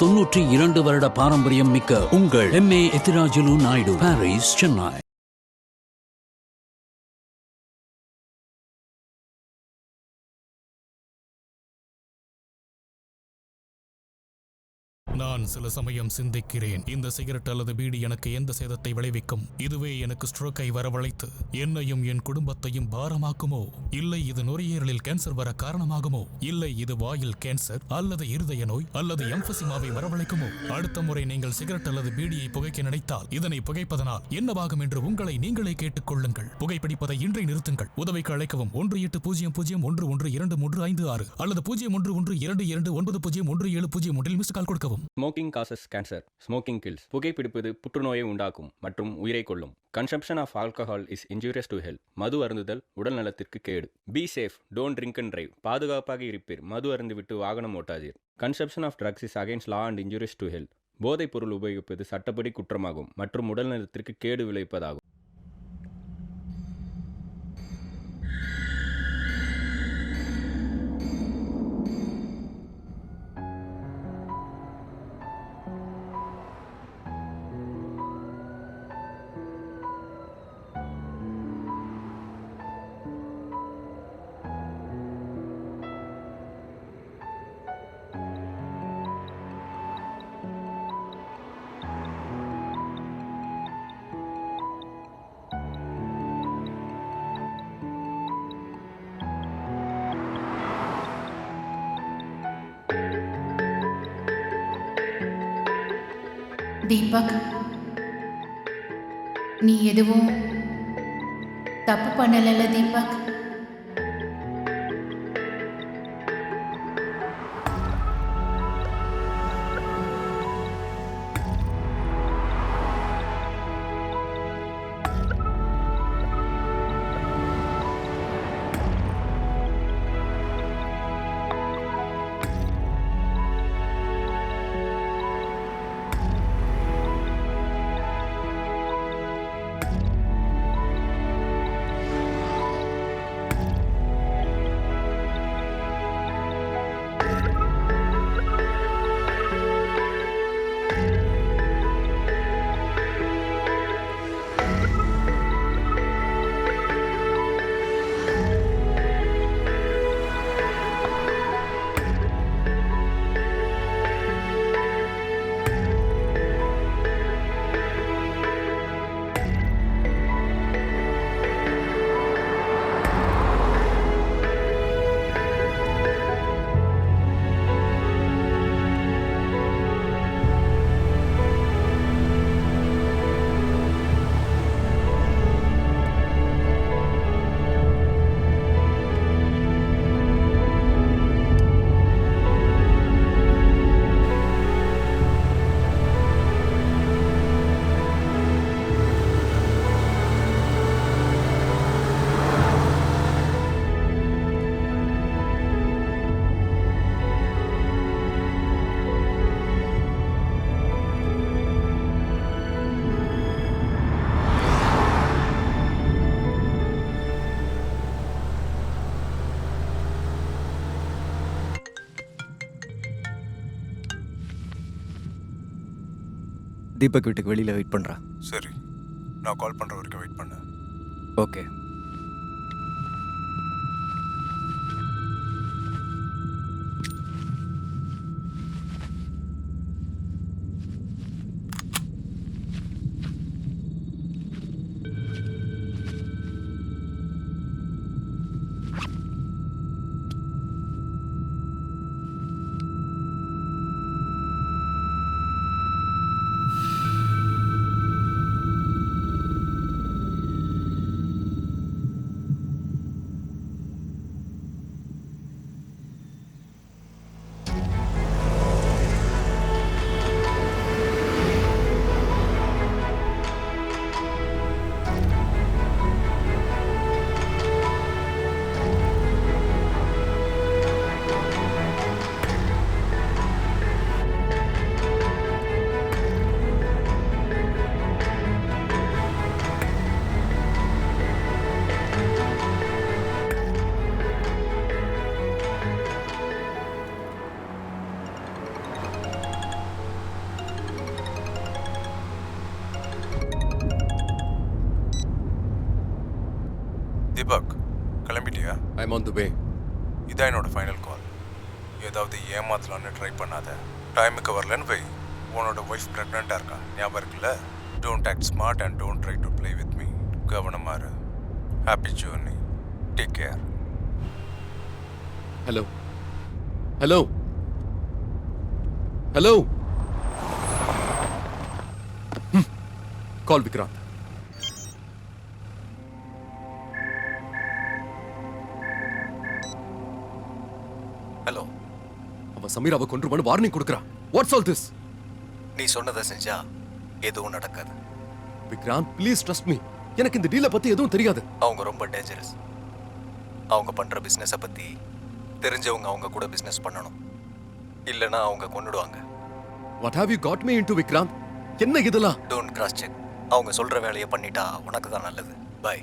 92 வருட பாரம்பரியம் மிக்க உங்கள் MA எத்திராஜுலு நாயுடு, பாரிஸ், சென்னை. நான் சில சமயம் சிந்திக்கிறேன், இந்த சிகரெட் அல்லது பீடி எனக்கு எந்த சேதத்தை விளைவிக்கும்? இதுவே எனக்கு ஸ்ட்ரோக்கை வரவழைத்து என்னையும் என் குடும்பத்தையும் பாரமாக்குமோ? இல்லை இது நுரையீரலில் கேன்சர் வர காரணமாகுமோ? இல்லை இது வாயில் கேன்சர் அல்லது இருதய நோய் அல்லது எம்பசிமாவை வரவழைக்குமோ? அடுத்த முறை நீங்கள் சிகரெட் அல்லது பீடியை புகைக்க நினைத்தால் இதனை புகைப்பதனால் என்னவாகும் என்று உங்களை நீங்களே கேட்டுக் கொள்ளுங்கள். புகைப்பிடிப்பதை இன்றை நிறுத்துங்கள். உதவிக்கு அழைக்கவும் 1800111236 அல்லது 0112229017 மிஸ் கால் கொடுக்கவும். Smoking causes cancer, smoking kills. புகைப்பிடிப்பது புற்றுநோயை உண்டாக்கும் மற்றும் உயிரை கொல்லும். Consumption of alcohol is injurious to health. மது அருந்துதல் உடல் நலத்திற்கு கேடு. Be safe, don't drink and drive. பாதுகாப்பாக இருப்பீர், மது அருந்துவிட்டு வாகனம் ஓட்டாதீர். Consumption of drugs is against law and injurious to health. போதைப் பொருள் உபயோகிப்பது சட்டப்படி குற்றமாகும் மற்றும் உடல் நலத்திற்கு கேடு விளைவிப்பதாகும். தீபக், நீ எதுவும் தப்பு பண்ணல தீபக்? தீபக் வீட்டுக்கு வெளியில் வெயிட் பண்ணுறான். சரி, நான் கால் பண்ணுற வரைக்கும் வெயிட் பண்ணு. ஓகே. ஐம் ஆன் தி வே. இதான் என்னோட ஃபைனல் கால். ஏதாவது ஏமாத்தலான்னு ட்ரை பண்ணாத. டைமுக்கு வரலன்னு போய் உன்னோட ஒய்ஃப் ப்ரெக்னெண்ட்டாக இருக்கா, ஞாபகம் இருக்குல்ல? Don't act smart and don't try to play with me. கவனமாக இரு. Happy journey. Take care. Hello hello hello. Call Vikrant. Hello. அவன் சமீராவை கொன்றுவான்னு வார்னிங் கொடுக்குறான். What's all this? நீ சொன்னதை செஞ்சா எதுவும் நடக்காது. Vikrant please trust me. எனக்கு இந்த டீலை பத்தி எதுவும் தெரியாது. அவங்க ரொம்ப டேஞ்சரஸ். அவங்க பண்ற பிசினஸை பத்தி தெரிஞ்சவங்க அவங்க கூட பிசினஸ் பண்ணணும். இல்லைன்னா அவங்க கொன்னுடுவாங்க. What have you got me into Vikrant? என்ன இதெல்லாம்? Don't cross check. அவங்க சொல்ற வேலையை பண்ணிட்டா உனக்கு தான் நல்லது. பை.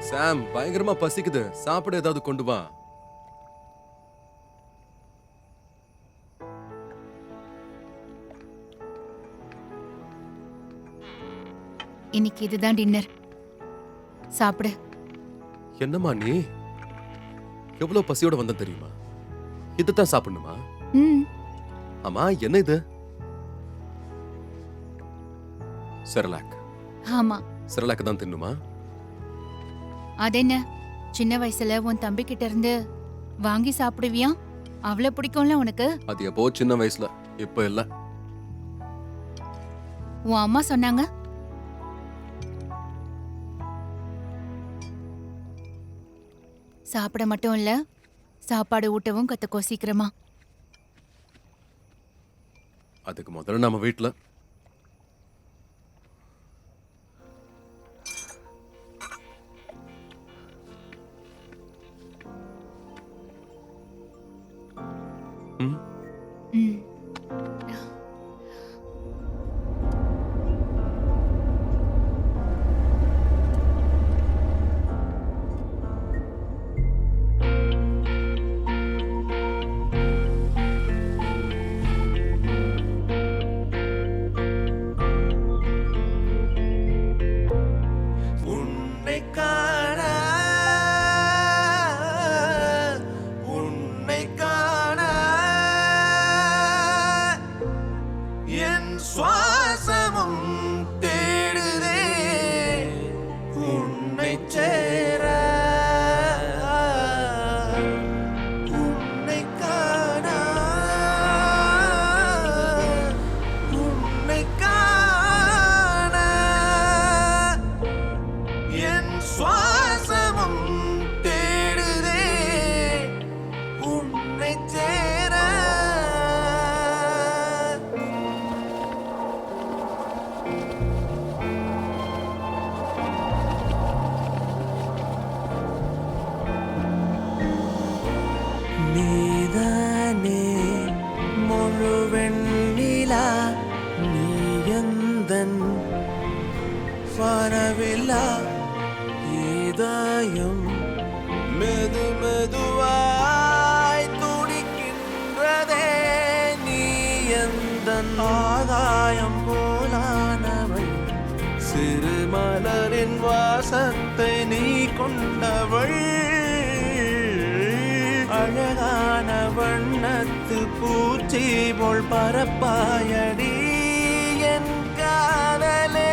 சாம், பயங்கரமா பசிக்குது. சாப்பிட ஏதாவது கொண்டு வா. இன்னைக்கு இதுதான் டின்னர். சாப்பிடு. என்னம்மா நீ? எவ்வளவு பசியோட வந்த தெரியுமா? இதுதான் சாப்பிடணுமா? ம். ஆமா, என்ன இது? செரலாக். ஆமா. செரலாக் தான் தின்னுமா? அதென்ன, சின்ன வயசுல உன் தம்பி கிட்ட இருந்து வாங்கி சாப்பிடுவியா? அவ்வளவு பிடிக்கும்ல உனக்கு? அது எப்போ சின்ன வயசுல, இப்ப இல்ல. உன் அம்மா சொன்னாங்க. சாப்பிட மட்டும் இல்ல, சாப்பாடு ஊட்டவும் கத்துக்கோ சீக்கிரமா. அதுக்கு முதல்ல நம்ம வீட்டுல ம். நீதானே முழுவெண்ணிலா, நீயந்தன் வானவில்லா, இதயம் மெது மெதுவாய் துடிக்கின்றதே. நீயந்தன் ஆதாயம் போலானவள், சிறு மலரின் வாசத்தை நீ கொண்டவள், அழகான வண்ணத்து பூச்சி போல் பரப்பாயடி என் காதலே.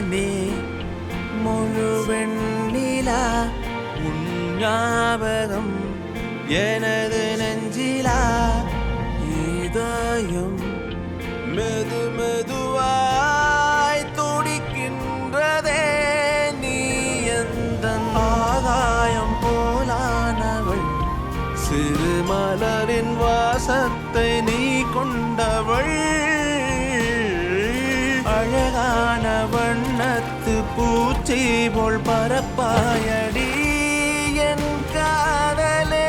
நானே முழுவெண் நிலா உன் ஞாபகம் எனது நெஞ்சிலா இதயம் மெது மெதுவாய் துடிக்கின்றதே நீ எந்த ஆகாயம் போலானவள் சிறு மலரின் வாசத்தை நீ கொண்டவள் அழகான வண்ணத்து பூச்சி போல் பரப்பாயடி என் காதலே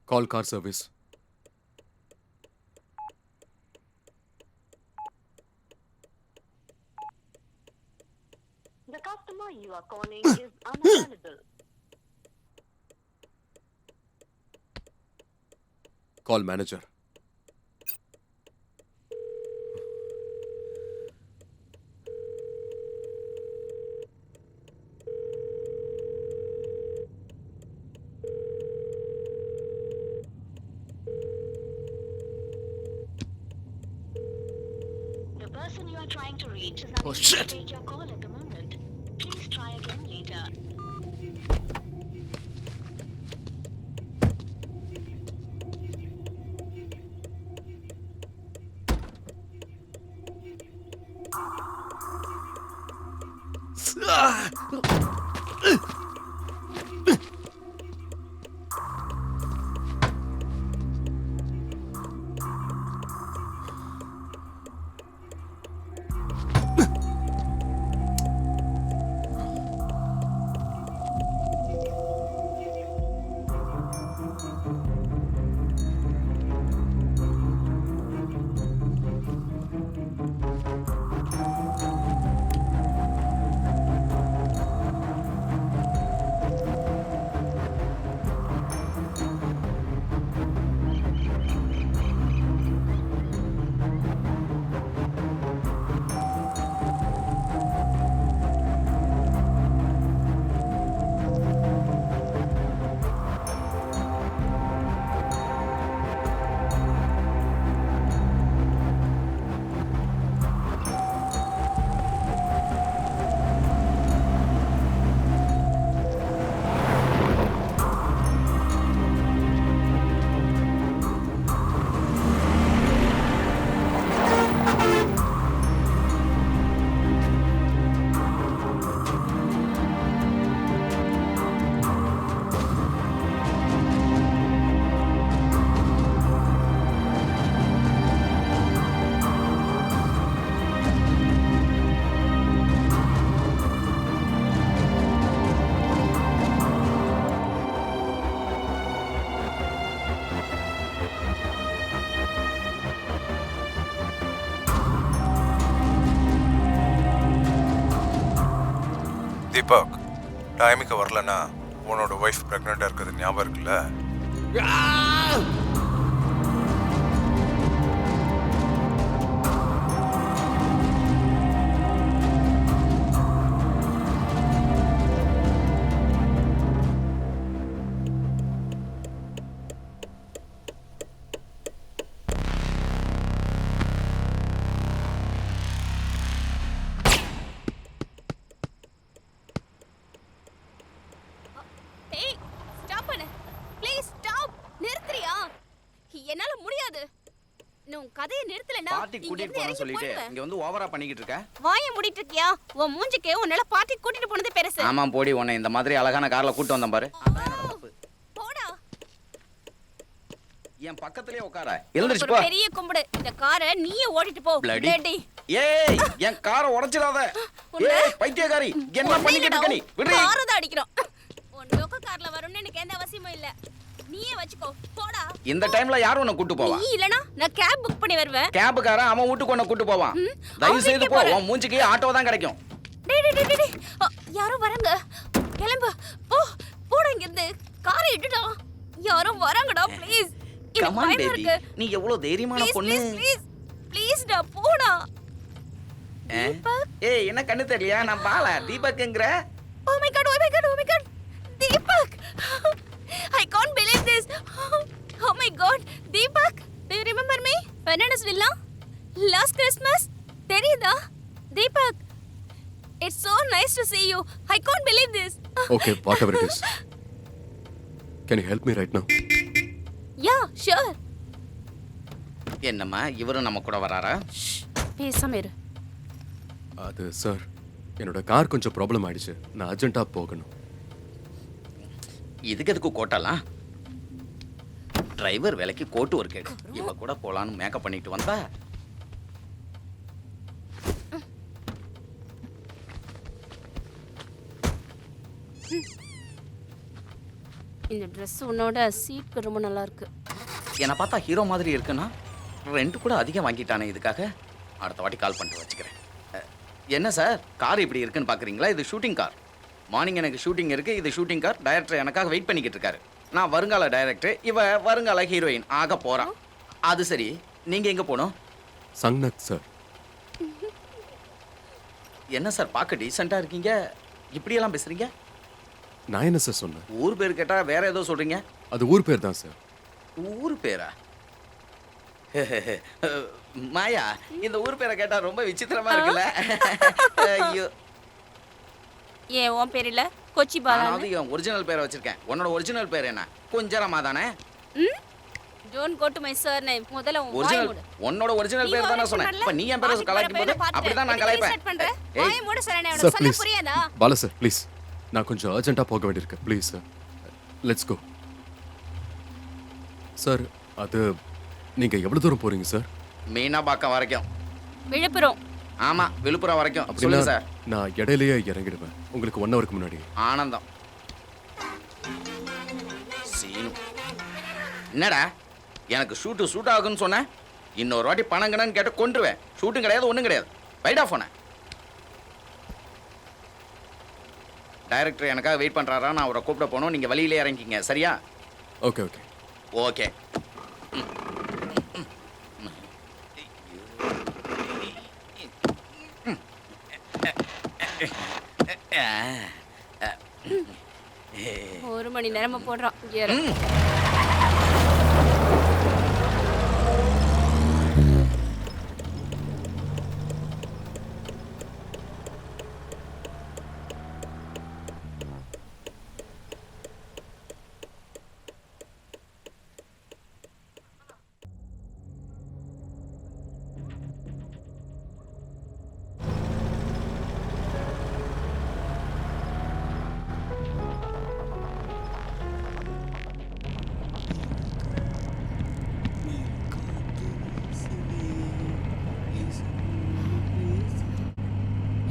Call car service. The customer you are calling is unavailable. Call manager. The person you are trying to reach is unable to take your call at the moment. Please try again later. Deepak டைமுக்கு வரலன்னா உன்னோட wife ப்ரெக்னெண்ட்டாக இருக்கிறது ஞாபகம் இருக்குல்ல? ஏய் stop பண்ணு please stop. நிறுத்துறியா? என்னால முடியாது. நீ உன் கதையை நிறுத்தலனா பார்ட்டி கூட்டிட்டு போறேன்னு சொல்லிட்டு இங்க வந்து ஓவரா பண்ணிக்கிட்டு இருக்க. வாயை மூடிட்டு இருக்கியா? உன் மூஞ்சிக்கு உன்னால பார்ட்டி கூட்டிட்டு போனது பெருசு. ஆமா போடி, உன்னை இந்த மாதிரி அழகான கார்ல கூட்டி வந்தேன் பாரு. அதான் என்னோட தப்பு. போடா. என் பக்கத்துலயே உட்கார. எழுந்திருச்சு ஒரு போ. பெரிய கும்பிடு. இந்த காரை நீயே ஓட்டிட்டு போ. Bloody. டேடி. ஏய் என் காரை உடைச்சிடாத. ஏய் பைத்தியக்காரி, என்ன பண்ணிக்கிட்டு இருக்க நீ? விடு. காரை தான் அடிக்கிறோம். உன் லோக்க கார்ல வரணும்னு எனக்கு எந்த அவசியமும் இல்ல. நீயே வச்சுக்கோ. போடா. இந்த டைம்ல யார் உன்னை கூட்டி போவா? நீ இல்லனா நான் கேப் புக் பண்ணி வருவேன். கேப்காரன் அவன் வீட்டுக்கு உன்னை கூட்டி போவான். தயவு செய்து போ. உன் மூஞ்சிக்கு ஆட்டோ தான் கிடைக்கும். டேய் டேய் டேய் டேய். யாரோ வராங்க. கிளம்பு. போ. போடா இங்க இருந்து. காரை எடுடா. யாரோ வராங்கடா ப்ளீஸ். Come on baby. நீ எவ்வளவு தைரியமான பொண்ணு. ப்ளீஸ் ப்ளீஸ் டா போடா. ஏய் என்ன கண்ணு தெரியலையா? நான் Bala தீபக்ங்கற. Oh my god, oh my god, oh my god. Deepak. I can't believe this. Oh my god. Deepak, do you remember me? Fernandez Villa? Last Christmas? தெரியுதா? Deepak. It's so nice to see you. I can't believe this. Okay, whatever it is. Can you help me right now? Yeah, sure. என்னம்மா இவரும் நம்ம கூட வராரா? பேசாம இரு. அது sir, என்னோட கார் கொஞ்சம் ப்ராப்ளம் ஆயிடுச்சு. நான் அர்ஜென்ட்டா போகணும். இதுக்கு எதுக்கு கோட்டலாம்? டிரைவர் வேலைக்கு கோட்டு ஒரு கேடு. இவ கூட போலான்னு மேக்கப் பண்ணிட்டு வந்தா. இந்த Dress உன்னோட சீட் ரொம்ப நல்லா இருக்கு. என்னை பார்த்தா ஹீரோ மாதிரி இருக்குன்னா ரெண்ட் கூட அதிகம் வாங்கிட்டானே இதுக்காக. அடுத்த வாட்டி கால் பண்ணிட்டு வச்சுக்கிறேன். என்ன சார் கார் இப்படி இருக்குன்னு பார்க்குறீங்களா? இது ஷூட்டிங் கார். மார்னிங் எனக்கு ஷூட்டிங் இருக்குது. இது ஷூட்டிங் கார். டைரக்டர் எனக்காக வெயிட் பண்ணிக்கிட்டு இருக்காரு. நான் வருங்கால டைரக்டர், இவ வருங்கால ஹீரோயின் ஆக போகிறான். அது சரி, நீங்கள் எங்கே போகணும்? சங்னத் சார். என்ன சார் பார்க்க டீசெண்டாக இருக்கீங்க, இப்படியெல்லாம் பேசுகிறீங்க? நான் என்ன சார் சொன்னேன்? ஊர் பேர் கேட்டால் வேற ஏதோ சொல்கிறீங்க. அது ஊர் பேர் தான் சார். ஊர் பேரா? மாயா, இந்த ஊர் பேரை கேட்டா ரொம்ப விசித்திரமா இருக்குல்ல. ஐயோ, ஏன் உன் பேர் இல்ல கொச்சி பாலா? அது என் ஒரிஜினல் பேரை வச்சிருக்கேன். உன்னோட ஒரிஜினல் பேர் என்ன? கொஞ்சரமா தானே? Don't go to my surname. முதல்ல உன் வாய் ஒரிஜினல் மூடு. உன்னோட ஒரிஜினல் பேர் தானே சொன்னேன். இப்ப நீ என் பேரை கலாய்க்கும் போது அப்படிதான் நான் கலாய்ப்பேன். வாய் மூடு சரவணே. சார் உனக்கு சொல்ல ப்ளீஸ். புரியாதா? பாலா சார் ப்ளீஸ், நான் கொஞ்சம் அர்ஜென்ட்டா போக வேண்டியிருக்கு. Please sir, let's go. Sir அது நீங்க எவ்வளவு தூரம் போறீங்க சார்? மீனாபாக்கம் வரைக்கும். விழுப்புரம். ஆமா, விழுப்புரம் வரைக்கும். அப்படின்னா சொல்லுங்க சார். நான் இடையிலேயே இறங்கிடுவேன். உங்களுக்கு 1 ஹவருக்கு முன்னாடி. ஆனந்தம். சீனு என்னடா எனக்கு ஷூட் ஆகுன்னு சொன்னேன். இன்னொரு வாட்டி பணம் கணன்னு கேட்டு கொண்டுருவேன். ஷூட்டும் கிடையாது, ஒன்றும் கிடையாது. வைட் ஆஃப் போனேன். டைரக்டர் எனக்காக வெயிட் பண்ணுறாரா, நான் அவரை கூப்பிட போகணும். நீங்கள் வழியிலே இறங்கிங்க, சரியா? Okay okay okay. ஒரு மணி நேரமா போடுறான். ஏறு.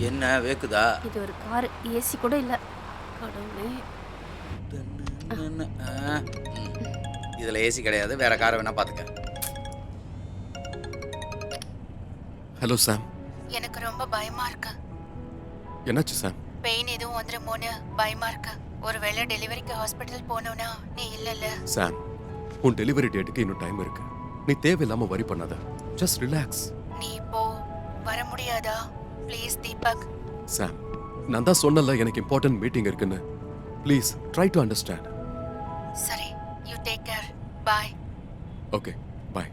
என்ன வேக்குதா? இது ஒரு கார், ஏசி கூட இல்ல. கடவுளே. இதுல ஏசி கிடையாது, வேற காரை வேணா பாத்துக்க. ஹலோ சாம். எனக்கு ரொம்ப பயமா இருக்கு. என்னாச்சு சாம்? பெயின் எதுவும் வந்துருமோன்னு பயமா இருக்கு. ஒருவேளை டெலிவரிக்கு ஹாஸ்பிட்டல் போனோம்னா நீ இல்லல்ல. சாம், உன் டெலிவரி டேட்டுக்கு இன்னும் டைம் இருக்கு. நீ தேவையில்லாம வரி பண்ணாத. Just relax. நீ இப்போ வர முடியாதா? ப்ளீஸ் தீபக். சாம், நான் தான் சொன்னல எனக்கு இம்பார்ட்டன்ட் மீட்டிங் இருக்குன்னு. Please try to understand. சரி, you take care. Bye. Okay, bye.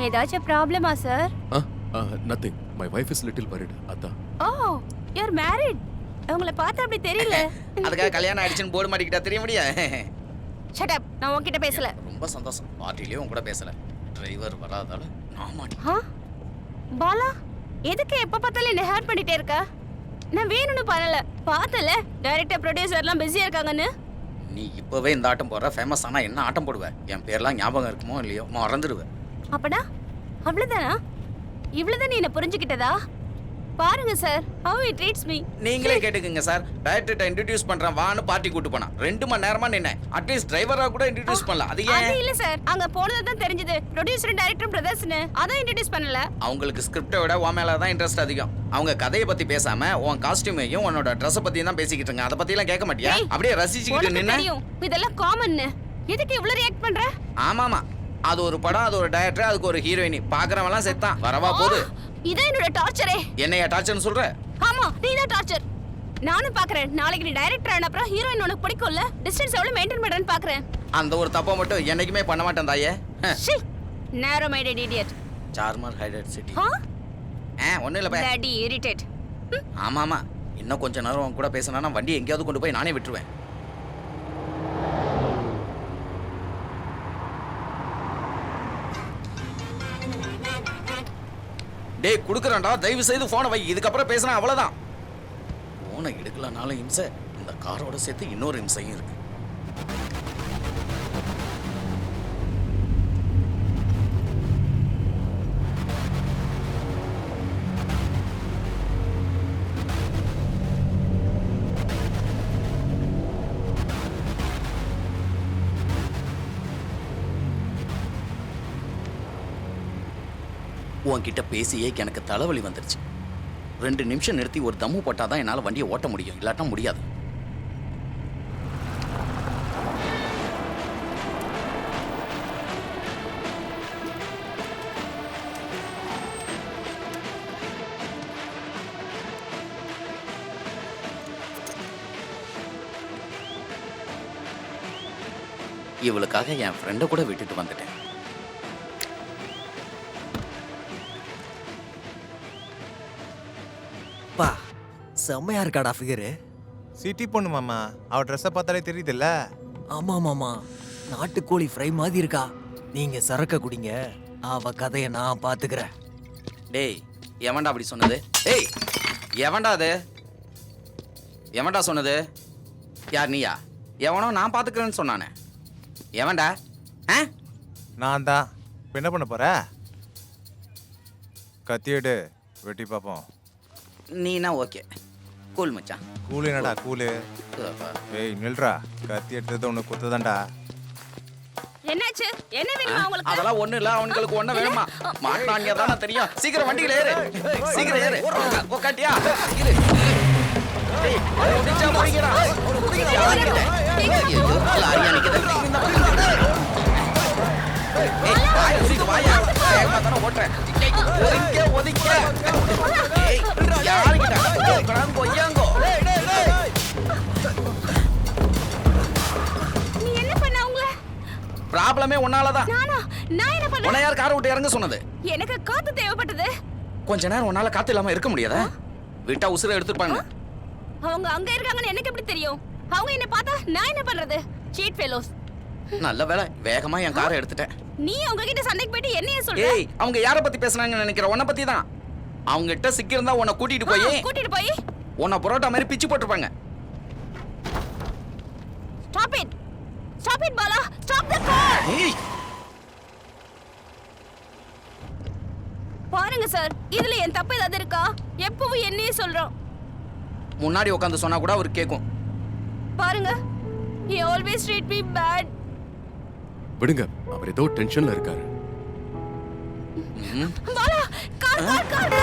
ஏதாச்சும் ப்ராப்ளமா sir? Nothing. My wife is little worried. அதான். Oh, you are married. உங்களை பார்த்தா அப்படி தெரியல. அதுக்காக கல்யாணம் ஆயிடுச்சுன்னு போர்டு மாட்டிக்கிட்டா தெரிய முடியாது. Shut up. நான் உன்கிட்ட பேசல. ரொம்ப சந்தோஷம். பார்ட்டிலயும் உன் கூட பேசல. டிரைவர் வராதால நான் மாட்டேன். பாலா, எதுக்கு எப்ப பார்த்தாலும் என்ன ஹேட் பண்ணிட்டே இருக்க? நான் வேணும்னு பண்ணல. பார்த்தல டைரக்டர் ப்ரொடியூசர்லாம் பிஸியா இருக்காங்கன்னு. நீ இப்பவே இந்த ஆட்டம் போடுற. ஃபேமஸ் ஆனா என்ன ஆட்டம் போடுவ? என் பேர்லாம் ஞாபகம் இருக்குமோ இல்லையோ மறந்துடுவேன். அப்படா அவ்வளவுதானா? இவ்வளவுதான் நீ என்ன புரிஞ்சுக்கிட்டதா? பாருங்க sir, how he treats me. நீங்களே கேட்டுக்குங்க சார். டைரக்டர்ட்ட இன்ட்ரோ듀ce பண்றேன் வான்னு பார்ட்டி கூட்டி போனா 2 மணி நேரமா நின்னேன். அட்லீஸ்ட் டிரைவரா கூட இன்ட்ரோ듀ce பண்ணல. அது ஏன்? அது இல்ல சார், அங்க போனது தான் தெரிஞ்சது ப்ரொடியூசர் டைரக்டர் பிரதர்ஸ்னு. அத இன்ட்ரோ듀ce பண்ணல. அவங்களுக்கு ஸ்கிரிப்டை விட உன் மேல தான் இன்ட்ரெஸ்ட் அதிகம். அவங்க கதையை பத்தி பேசாம உன் காஸ்டியூமையும் உன்னோட ட்ரெஸ் பத்தியும் தான் பேசிக்கிட்டு இருங்க. அத பத்தி எல்லாம் கேட்க மாட்டியா? அப்படியே ரசிச்சுக்கிட்டு நின்னு. இதெல்லாம் காமன். எதுக்கு இவ்வளவு ரியாக்ட் பண்ற? ஆமாமா, அது ஒரு படம், அது ஒரு டைரக்டர், அதுக்கு ஒரு ஹீரோயினி. பாக்குறவன்லாம் செத்தான். வரவா போகுது. இதான் என்னோட டார்ச்சரே. என்னையா டார்ச்சர்னு சொல்ற? ஆமா, நீதான் டார்ச்சர். நானும் பாக்குறேன். நாளைக்கு நீ டைரக்டர் ஆன அப்புறம் ஹீரோயின் உனக்கு பிடிக்கும்ல. டிஸ்டன்ஸ் எவ்வளவு மெயின்டைன் பண்றேன்னு பாக்குறேன். அந்த ஒரு தப்பை மட்டும் என்னைக்குமே பண்ண மாட்டேன் தாயே. Narrow minded idiot. சார்மர் ஹைடட் சிட்டி. ஒண்ணும் இல்ல பே. Daddy irritate. ஆமாமா, இன்னும் கொஞ்ச நேரம் உன் கூட பேசினா வண்டி எங்கேயாவது கொண்டு போய் நானே விட்டுருவேன். டேய் குடுக்குறேன்டா, தயவு செய்து போனை வை. இதுக்கப்புறம் பேசினா அவ்வளவுதான். போனை எடுக்கலனாலும் இம்சை, இந்த காரோட சேர்த்து இன்னொரு இம்சையும் இருக்கு. உன்கிட்ட பேசியே எனக்கு தலைவலி வந்துருச்சு. 2 நிமிஷம் நிறுத்தி ஒரு தம்மு போட்டாதான் என்னால வண்டியை ஓட்ட முடியும். இல்லாட்டா முடியாது. இவளுக்காக என் ஃப்ரெண்டை கூட விட்டுட்டு வந்துட்டேன். பா, செம்மையா இருக்காடா ஃபிகரு. சிட்டி பொண்ணு மாமா, அவ ட்ரெஸ்ஸை பார்த்தாலே தெரியுதுல்ல. ஆமா மாமா, நாட்டுக்கோழி ஃப்ரை மாதிரி இருக்கா. நீங்க சரக்க குடிங்க, அவ கதையை நான் பாத்துக்கிறேன். டேய், எவன்டா அப்படி சொன்னது? டேய், எவன்டா அது? எவன்டா சொன்னது? யார் நீயா? எவனோ நான் பாத்துக்கிறேன்னு சொன்னானே. எவன்டா? நான் தான். இப்போ என்ன பண்ண போற? கத்தியடு, வெட்டி பார்ப்போம். நீனா ஓகே. கூல் மச்சான். கூலு என்னடா கூலு? ஏய் நில்றா, கத்தி எடுத்தது உனக்கு குத்துதான்டா. என்னாச்சு? என்ன வேணுமா உங்களுக்கு? அதெல்லாம் ஒண்ணு இல்ல, அவங்களுக்கு ஒண்ணு வேணுமா? மாட்டாங்க தான தெரியும். சீக்கிரம் வண்டியில ஏறு. சீக்கிரம் ஏறு. உட்காட்டியா? இரு. டேய், ஓடிச்சா போறீங்கடா. ஐயோ, லாரியா நிக்குது. ஏய், வாய் மூடிட்டு வாயா. வேகமா தான ஓட்றேன். ஒதுங்க. ஏய், யாருக்கிட்ட? கிராங்கோ ஏங்கோ. நீ என்ன பண்ண அவங்கள? ப்ராப்ளமே உன்னாலதான். நான் என்ன பண்ணேன்? உன்னை யார் காரை விட்டு இறங்க சொன்னது? எனக்கு காத்து தேவைப்பட்டது. கொஞ்ச நேரம் உன்னால காத்து இல்லாம இருக்க முடியாதா? விட்டா உசுரை எடுத்துப்பாங்க. அவங்க அங்க இருக்காங்கன்னு எனக்கு எப்படி தெரியும்? அவங்க என்ன பார்த்தா நான் என்ன பண்றது? Cheat fellows. நல்ல வேளை வேகமா என் காரை எடுத்துட்டேன். நீ அவங்க கிட்ட சண்டைக்கு போயிட்டு என்னைய சொல்ற? ஏய், அவங்க யாரை பத்தி பேசுனாங்கன்னு நினைக்கிற? உன்னை பத்தி தான். அவங்க கிட்ட சிக்கி இருந்தா உன்னை கூட்டிட்டு போய் உன்னை புரோட்டா மாதிரி பிச்சு போட்டுருப்பாங்க. Stop it. Stop it Bala. Stop the car. ஏய், பாருங்க சார், இதுல என் தப்பு ஏதாவது இருக்கா? எப்பவும் என்னையே சொல்றோம். முன்னாடி உட்காந்து சொன்னா கூட அவர் கேட்கும். பாருங்க, he always treat me bad. விடுங்க, அவர் ஏதோ டென்ஷன்ல இருக்காரு. Bala car car car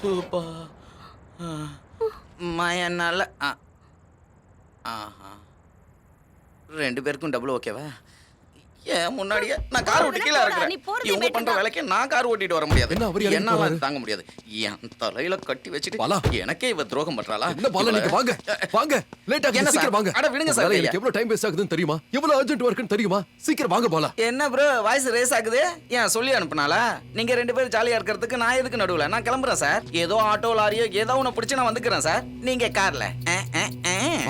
super என்னால ரெண்டு பேருக்கும் டபுள் ஓகேவா? ஏன் முன்னாடியே நான் கார் ஓட்டி கீழே இருக்கிறேன். இவங்க பண்ற வேலைக்கு நான் கார் ஓட்டிட்டு வர முடியாது. என்னால தாங்க முடியாது. என் தலையில கட்டி வச்சுட்டு எனக்கே இவ துரோகம் பண்றாளா? என்ன பாலா, நீங்க வாங்க வாங்க, லேட் ஆகுது, சீக்கிரம் வாங்க. அட விடுங்க சார், எனக்கு எவ்வளவு டைம் வேஸ்ட் ஆகுதுன்னு தெரியுமா? எவ்வளவு அர்ஜென்ட் வர்க்குன்னு தெரியுமா? சீக்கிரம் வாங்க பாலா. என்ன ப்ரோ வாய்ஸ் ரேஸ் ஆகுது? ஏன் சொல்லி அனுப்புனாளா? நீங்க ரெண்டு பேரும் ஜாலியா இருக்கிறதுக்கு நான் எதுக்கு நடுவுல? நான் கிளம்புறேன் சார். ஏதோ ஆட்டோ லாரியோ ஏதோ ஒண்ணு பிடிச்சு நான் வந்துக்கிறேன் சார். நீங்க கார்ல.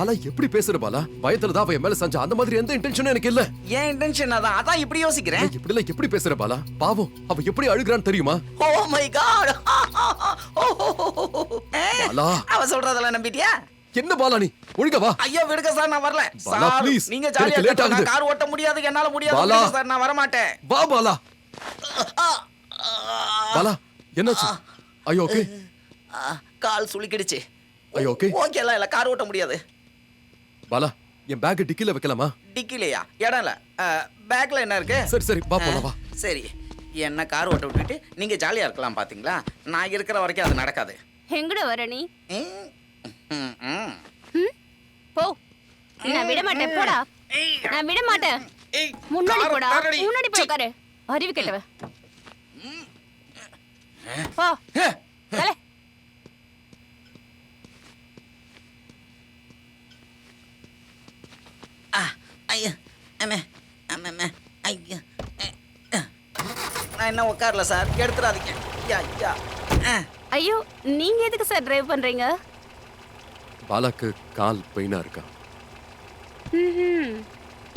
பாலா எப்படி பேசுற பாலா? பயத்துல தான் அவன் மேல சஞ்சா. அந்த மாதிரி எந்த இன்டென்ஷனும் எனக்கு இல்ல. ஏன் இன்டென்ஷன் அதான் இப்படி யோசிக்கிறேன். இப்படி எப்படி பேசுற பாலா? பாவம், அவ எப்படி அழுகுறான்னு தெரியுமா? Oh my God. பாலா, அவ சொல்றதெல்லாம் நம்பிட்டியா? என்ன பாலா நீ ஒழுங்கா வா. ஐயோ விடுங்க சார், நான் வரல பாலா, சார். please. நீங்க ஜாலியா லேட் ஆகுது. கார் ஓட்ட முடியாது, என்னால முடியாது. பாலா. விடுங்க சார், நான் வர மாட்டேன். வா பாலா. பாலா, என்னாச்சு? ஐயோ ஓகே. கால் சுளுக்கிடுச்சு. ஐயோ ஓகே. ஓகேல இல்ல, கார் ஓட்ட முடியாது. பாலா, என் பேக் டிக்கில வைக்கலாமா? டிக்கிலையா? இடம் இல்ல. பேக்ல என்ன இருக்கு? சரி சரி, வா போலாம் வா. சரி, என்ன கார் ஓட்ட விட்டுட்டு நீங்க ஜாலியா இருக்கலாம் பாத்தீங்களா? நான் இருக்கிற வரைக்கும் அது நடக்காது. எங்கட வர நீ? போ. நான் விட மாட்டேன், போடா. நான் விட மாட்டேன். முன்னாடி போடா, முன்னாடி போய் உட்காரு. அறிவு கெட்டவ. போ. தலை. ஐயா அம்மே அம்மே ஐயா, நான் என்ன உட்காரல சார், எடுத்துறாதீங்க. ஐயோ, நீங்க எதுக்கு சார் டிரைவ் பண்றீங்க? பாலாக்கு கால் பெயினா இருக்கா?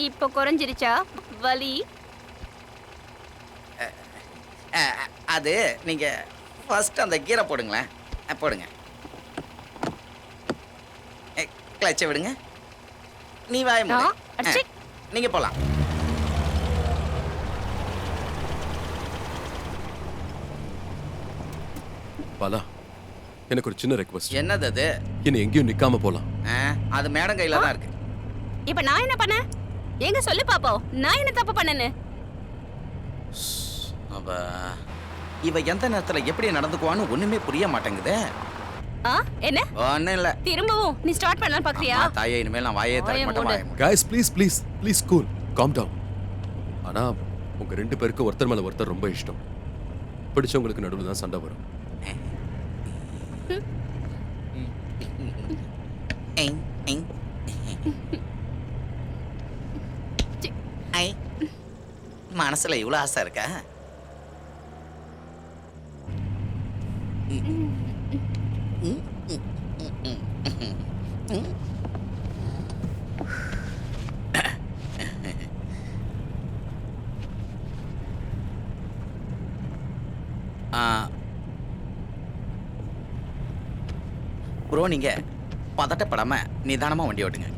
இப்போ குறைஞ்சிருச்சா வலி? அது நீங்க ஃபர்ஸ்ட் அந்த கீரை போடுங்களேன். போடுங்க. கிளட்சை விடுங்க. நீ வாய மூடு. நீங்க போலாம். பாலா, எனக்கு ஒரு சின்ன ரெக்வெஸ்ட். என்னது அது? இன்னும் எங்கேயும் நிக்காம போலாம். அது மேடம் கையில தான் இருக்கு. இப்ப நான் என்ன பண்ண? எங்க சொல்லு பாப்போம், நான் என்ன தப்பு பண்ணனே? அப்ப இவ எந்த நேரத்துல எப்படி நடந்துக்குவான்னு ஒண்ணுமே புரிய மாட்டேங்குதே. என்ன? ஒண்ணும் இல்ல. திரும்பவும் நீ ஸ்டார்ட் பண்ணலாம் பாக்குறியா? தாயே, இனிமேல் நான் வாயே திறக்க மாட்டேன். Guys please please please cool, calm down. ஆனா உங்க ரெண்டு பேருக்கு ஒருத்தர் மேல ஒருத்தர் ரொம்ப இஷ்டம். பிடிச்சவங்களுக்கு நடுவுல தான் சண்டை வரும். மனசுல இவ்வளவு ஆசை இருக்கா? ப்ரோ, நீங்க பதட்டப்படாம நிதானமா வண்டி ஓட்டுங்க.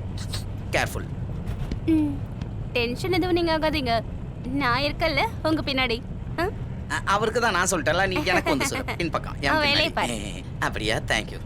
கேர்ஃபுல். டென்ஷன் எதுவும் நீங்க ஆகாதீங்க, நான் இருக்கல்ல உங்க பின்னாடி. அவருக்கு தான் நான் சொல்லிட்டேன்ல, நீ எனக்கு வந்து சொல்லு. பின் பக்கம் வேலையை பாரு. அப்படியா? தேங்க்யூ.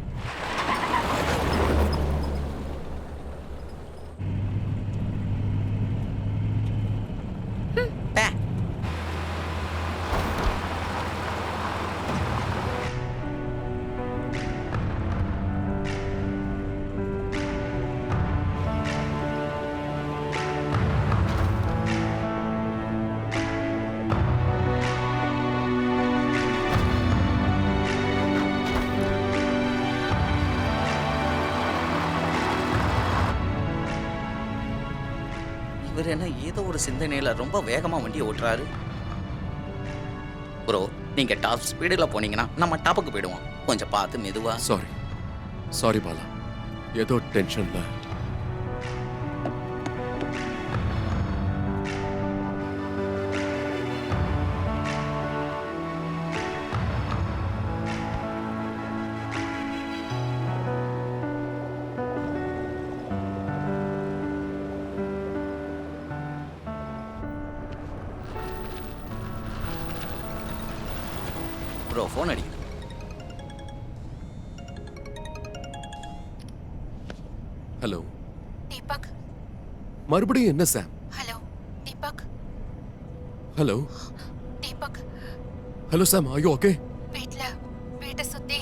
இவர் என்ன ஏதோ ஒரு சிந்தனையில ரொம்ப வேகமா வண்டியை ஓட்டுறாரு. ப்ரோ, நீங்க டாப் ஸ்பீடுல போனீங்கன்னா நம்ம டாப்புக்கு போயிடுவோம். கொஞ்சம் பார்த்து மெதுவா. சாரி சாரி பாலா, ஏதோ டென்ஷன்ல. ப்ரோ, ஃபோன் அடிக்குது. ஹலோ தீபக், மறுபடியும் என்ன Sam? Hello Deepak. Hello Deepak, hello Sam, are you okay? வீட்டை சுத்தி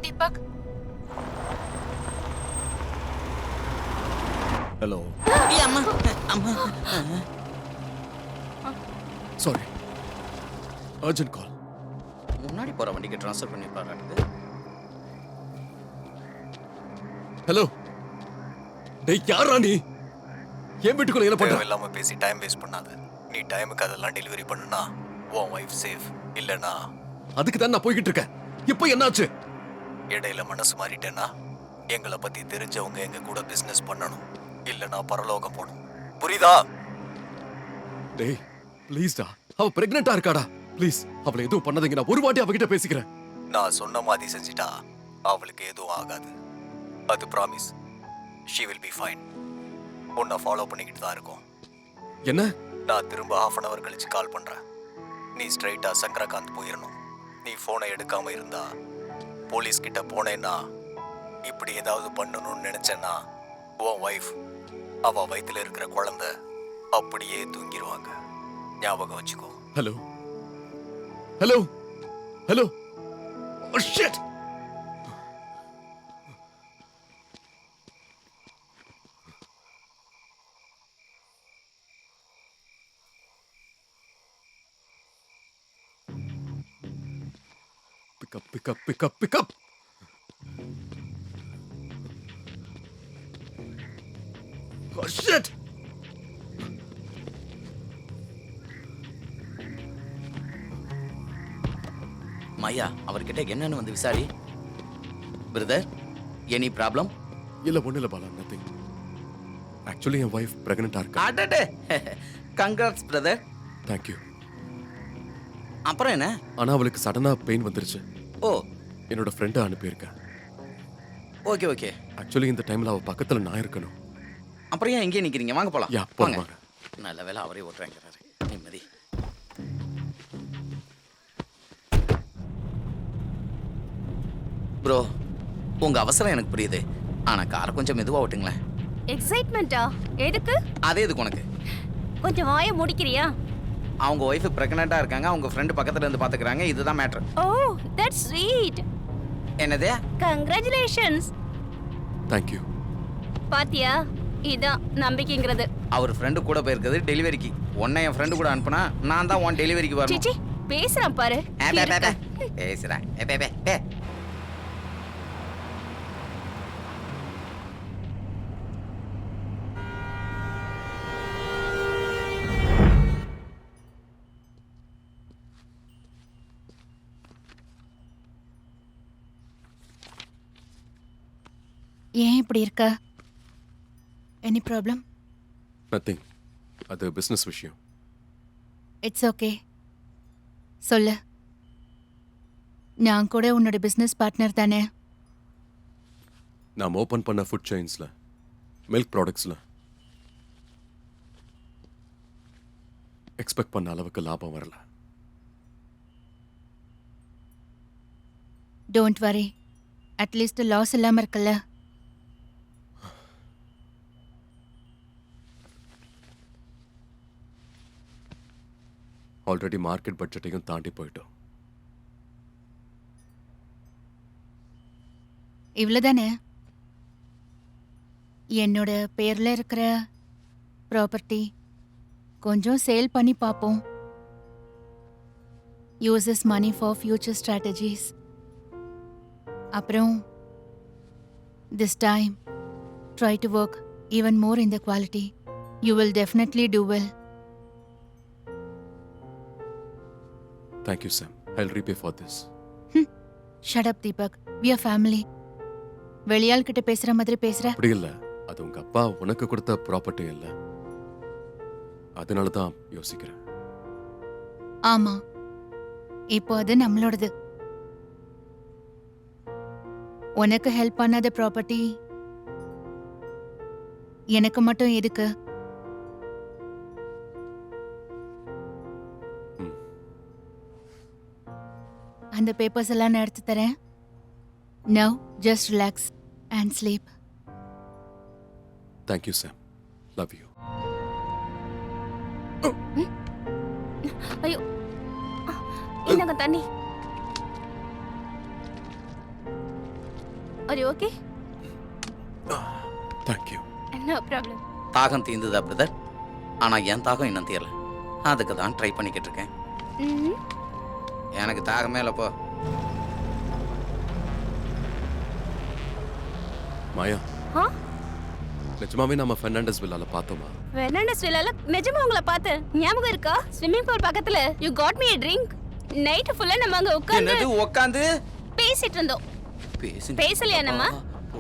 தீபக். ஹலோ. அம்மா அம்மா. Sorry, urgent call. முன்னாடி போற வண்டிக்கு ட்ரான்ஸ்ஃபர் பண்ணிருப்பாரு. ஹலோ, டேய் யாரா நீ? ஏன் வீட்டுக்குள்ள என்ன பண்ற? இல்லாம பேசி டைம் வேஸ்ட் பண்ணாத. நீ டைமுக்கு அதெல்லாம் டெலிவரி பண்ணுனா உன் வைஃப் சேஃப். இல்லனா அதுக்கு தான் நான் போய்கிட்டு இருக்கேன். இப்போ என்னாச்சு? இடையில மனசு மாறிட்டேன்னா எங்களை பத்தி தெரிஞ்சவங்க எங்க கூட பிசினஸ் பண்ணணும். இல்லனா பரலோகம் போகணும். புரியுதா? டேய் ப்ளீஸ்டா, அவ பிரெக்னெண்டா இருக்காடா. ப்ளீஸ் அவளை எதுவும் பண்ணாதீங்க. நான் ஒரு வாட்டி அவகிட்ட பேசிக்கிறேன். நான் சொன்ன மாதிரி செஞ்சிட்டா அவளுக்கு எதுவும் ஆகாது. அது promise. She will be fine. உன்னை ஃபாலோ பண்ணிக்கிட்டு தான் இருக்கோம். என்ன? நான் திரும்ப ½ அன் அவர் கழிச்சு கால் பண்றேன். நீ ஸ்ட்ரைட்டா சங்கரகாந்த் போயிடணும். நீ போனை எடுக்காம இருந்தா போலீஸ் கிட்ட போனேன்னா இப்படி ஏதாவது பண்ணணும்னு நினைச்சேன்னா உன் வைஃப் அவ வயித்துல இருக்கிற குழந்தை அப்படியே தூங்கிடுவாங்க. ஞாபகம் வச்சுக்கோ. Hello hello hello. Oh shit. Pick up. Oh shit! மையா, அவர்கிட்ட என்னன்னு வந்து விசாரி. Brother, any problem? இல்ல ஒண்ணு இல்ல பாலா, நத்திங். ஆக்சுவலி என் வைஃப் பிரெக்னெண்டா இருக்கா. அடடே, கங்க்ராட்ஸ் பிரதர். Thank you. அப்புறம் என்ன? ஆனா அவளுக்கு சடனா பெயின் வந்துருச்சு. ஓ, என்னோட ஃப்ரெண்டை அனுப்பியிருக்கேன். Okay okay. ஆக்சுவலி இந்த டைம்ல அவ பக்கத்துல நான் இருக்கணும். அப்புறம் ஏன் இங்கே நிக்கிறீங்க? வாங்க போலாம். யா போங்க. நல்ல வேளை அவரே ஓட்டுறாங்கிறாரு. நிம்மதி. ப்ரோ, உங்க அவசரம் எனக்கு புரியுது. ஆனா காரை கொஞ்சம் மெதுவா ஓட்டுங்களேன். எக்ஸைட்மெண்டா? எதுக்கு? அதே எதுக்கு உனக்கு? கொஞ்சம் வாயை முடிக்கிறியா? அவங்க ஒய்ஃப் பிரெக்னெண்டா இருக்காங்க. அவங்க ஃப்ரெண்டு பக்கத்துல இருந்து பாத்துக்கறாங்க. இதுதான் மேட்டர். Oh, that's sweet. என்னது? கங்க்ராச்சுலேஷன்ஸ். Thank you. பாத்தியா, இதான் நம்பிக்கைங்கிறது. அவர் ஃப்ரெண்டு கூட போயிருக்குது டெலிவரிக்கு. உன்னை என் ஃப்ரெண்டு கூட அனுப்புனா நான் தான் உன் டெலிவரிக்கு வரணும். சிச்சி, பேசுறான் பாரு. பேசுறேன். ஏன் இப்படி இருக்க? Any problem? நத்திங். அது பிசினஸ் விஷயம். இட்ஸ் ஓகே, சொல்லு. நான் கூட உன்னோட பிசினஸ் பார்ட்னர் தானே. நாம் ஓபன் பண்ண ஃபுட் செயின்ஸ்ல, மில்க் ப்ராடக்ட்ஸ்ல எக்ஸ்பெக்ட் பண்ண அளவுக்கு லாபம் வரல. டோன்ட் வரி, அட்லீஸ்ட் லாஸ் இல்லாம இருக்குல்ல. ஆல்ரெடி மார்க்கெட் பட்ஜெட்டையும் தாண்டி போயிட்டோம். இவ்வளவுதானே? என்னோட பேர்ல இருக்கிற ப்ராப்பர்ட்டி கொஞ்சம் சேல் பண்ணி பார்ப்போம். Uses money for future strategies. அப்புறம் this time try to work even more in the quality. You will definitely do well. Thank you, Sam. I'll repay for this. Shut up, Deepak. We are family. வெளியாள் கிட்ட பேசுற மாதிரி பேசுற. அப்படி இல்ல, அது உங்க அப்பா உனக்கு கொடுத்த ப்ராப்பர்ட்டி இல்ல. அதனால தான் யோசிக்கிறேன். ஆமா, இப்போ அது நம்மளோடது. உனக்கு ஹெல்ப் பண்ணாத ப்ராப்பர்ட்டி எனக்கு மட்டும் எதுக்கு? அந்த பேப்பர்ஸ் எல்லாம் நான் எடுத்து தரேன். Now just relax and sleep. Thank you Sam. Love you. ஐயோ இந்தாங்க தண்ணி. Are you okay? Thank you. No problem. தாகம் தீர்ந்ததா பிரதர்? ஆனால் என் தாகம் இன்னும் தீரல. அதுக்கு தான் ட்ரை பண்ணிக்கிட்டு இருக்கேன். எனக்கு தாகமே இல்லைப்போ. மாயா, நிஜமாவே நம்ம ஃபெர்னாண்டஸ் வில்லால பார்த்தோமா? ஃபெர்னாண்டஸ் வில்லால நிஜமா உங்களை பார்த்தேன். ஞாபகம் இருக்கா? ஸ்விம்மிங் பூல் பக்கத்துல you got me a drink. Night ஃபுல்லா நம்ம அங்க உட்கார்ந்து பேசிட்டு இருந்தோம். பேசலையா நம்ம?